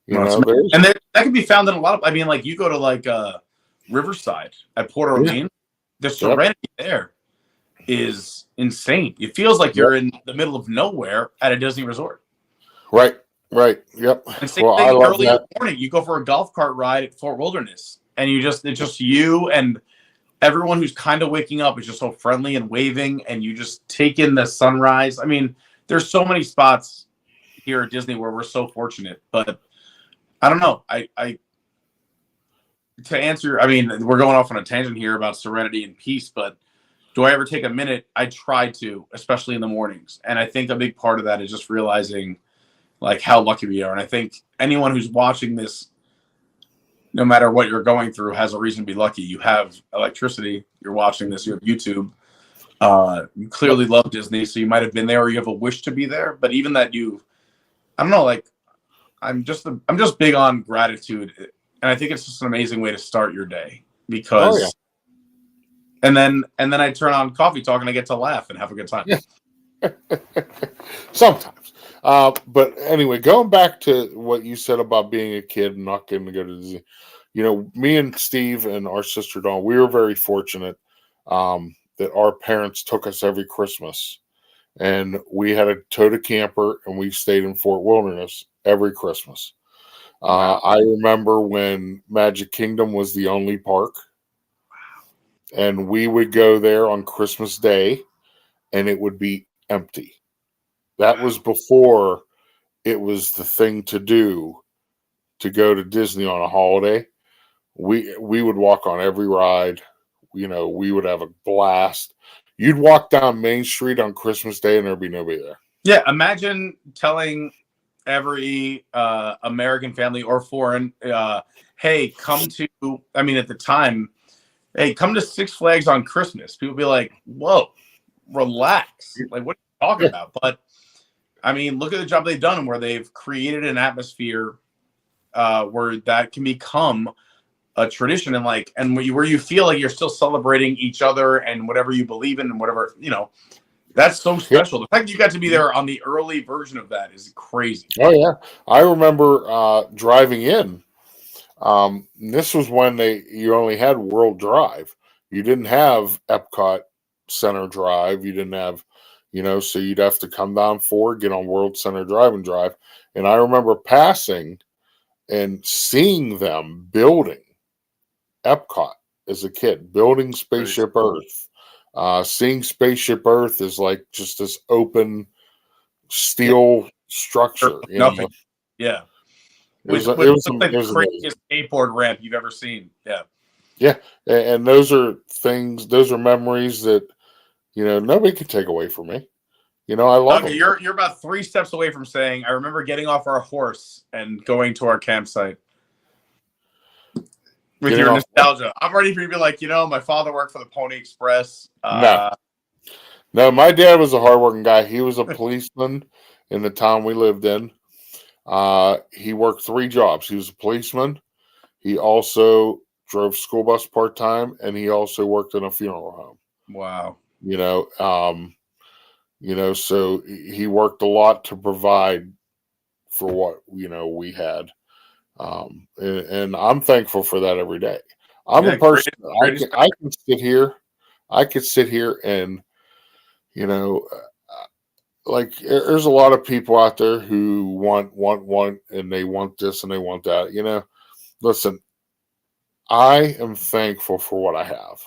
S7: And that can be found in a lot of. I mean, like you go to like Riverside at Port Orleans, the serenity there is insane. It feels like you're in the middle of nowhere at a Disney resort.
S5: Right. Yep.
S7: And same thing early in the morning. You go for a golf cart ride at Fort Wilderness, and it's just you and everyone who's kind of waking up is just so friendly and waving, and you just take in the sunrise. I mean, there's so many spots here at Disney where we're so fortunate, but I don't know. To answer, I mean, we're going off on a tangent here about serenity and peace, but do I ever take a minute? I try to, especially in the mornings. And I think a big part of that is just realizing like how lucky we are. And I think anyone who's watching this, no matter what you're going through, has a reason to be lucky. You have electricity. You're watching this. You have YouTube. You clearly love Disney, so you might have been there, or you have a wish to be there. But even that, I don't know. Like, I'm just big on gratitude, and I think it's just an amazing way to start your day because.
S5: Oh, yeah.
S7: And then I turn on Coffee Talk and I get to laugh and have a good time.
S5: Yeah. Sometimes. But anyway, going back to what you said about being a kid and not getting to go to Disney, me and Steve and our sister Dawn, we were very fortunate that our parents took us every Christmas, and we had a Toyota camper and we stayed in Fort Wilderness every Christmas.
S7: Wow.
S5: I remember when Magic Kingdom was the only park. And we would go there on Christmas Day, and it would be empty. That was before it was the thing to do to go to Disney on a holiday. We would walk on every ride. We would have a blast. You'd walk down Main Street on Christmas Day, and there'd be nobody there.
S7: Yeah, imagine telling every American family or foreign, hey, come to, at the time, hey, come to Six Flags on Christmas. People be like, whoa, relax. Like, what are you talking about? But, look at the job they've done where they've created an atmosphere where that can become a tradition and where you feel like you're still celebrating each other and whatever you believe in and whatever, that's so special. The fact that you got to be there on the early version of that is crazy.
S5: Oh, yeah. I remember driving in. This was when you only had World Drive. You didn't have Epcot Center Drive. You didn't have, so you'd have to come down Ford, get on World Center Drive and drive. And I remember passing and seeing them building Epcot as a kid, building Spaceship Earth. Seeing Spaceship Earth is like just this open steel structure.
S7: Nothing. Yeah. It was the craziest skateboard ramp you've ever seen. Yeah.
S5: Yeah. And those are memories that, nobody can take away from me. I love them.
S7: You're about 3 steps away from saying, I remember getting off our horse and going to our campsite. With your nostalgia. I'm ready for you to be like, my father worked for the Pony Express.
S5: No, my dad was a hardworking guy. He was a policeman in the town we lived in. He worked 3 jobs. He was a policeman. He also drove school bus part-time, and he also worked in a funeral home.
S7: Wow.
S5: So he worked a lot to provide for what, we had. And I'm thankful for that every day. I'm a person, I could sit here and, like there's a lot of people out there who want, and they want this and they want that, listen, I am thankful for what I have.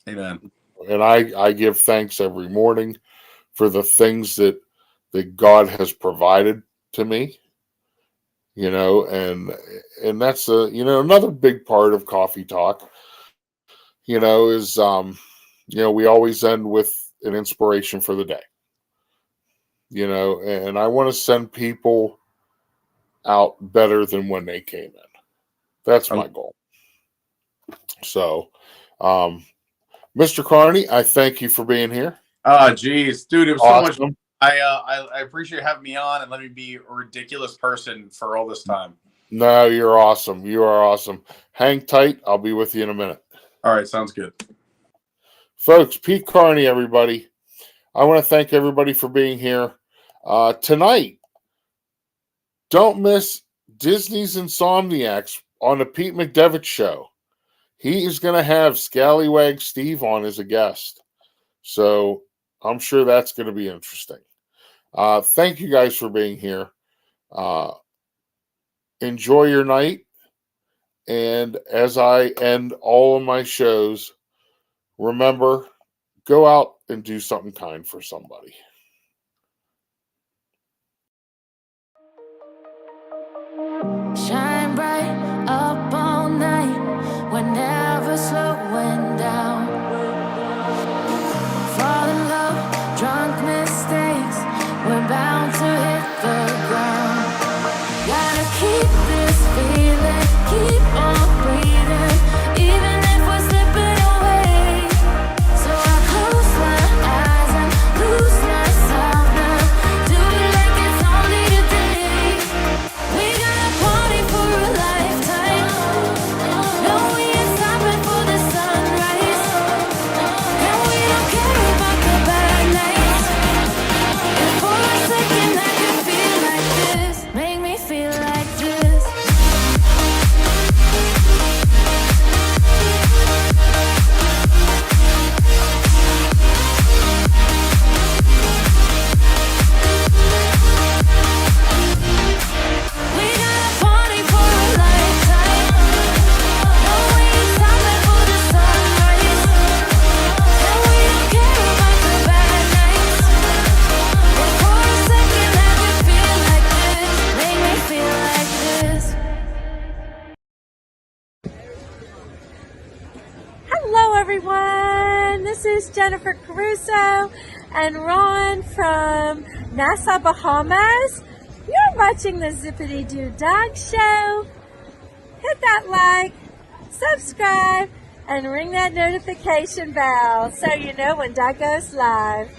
S7: Amen.
S5: And I give thanks every morning for the things that God has provided to me, and that's another big part of Coffee Talk, is, we always end with an inspiration for the day. And I want to send people out better than when they came in. That's my goal. So, Mr. Carney, I thank you for being here.
S7: Oh, geez, dude, it was
S5: awesome.
S7: So much. I appreciate having me on and let me be a ridiculous person for all this time.
S5: No, you're awesome. You are awesome. Hang tight. I'll be with you in a minute.
S7: All right, sounds good.
S5: Folks, Pete Carney, everybody. I want to thank everybody for being here. Tonight, don't miss Disney's Insomniacs on the Pete McDevitt Show. He is going to have Scallywag Steve on as a guest. So I'm sure that's going to be interesting. Thank you guys for being here. Enjoy your night. And as I end all of my shows, remember, go out and do something kind for somebody.
S9: Shine bright up all night, we're never slowing down. Fall in love, drunk mistakes, we're bound to hit the ground. keep this feeling, keep on breathing, even if we're slipping away. So I close my eyes and lose myself now. Do it like it's only today. We got a party for a lifetime. No, we ain't stopping for the sunrise. And we don't care about the bad nights. And for a second I can feel like this. Make me feel like this. We got a party for a lifetime. No, we ain't stopping for the sunrise. And we don't care about the bad nights. And for a second I can feel like this. Make me feel like this.
S10: Hello, everyone. This is Jennifer Caruso and Ron from Nassau, Bahamas. You're watching the Zip-a-Dee-Doo-Dog Show. Hit that like, subscribe, and ring that notification bell so you know when Doug goes live.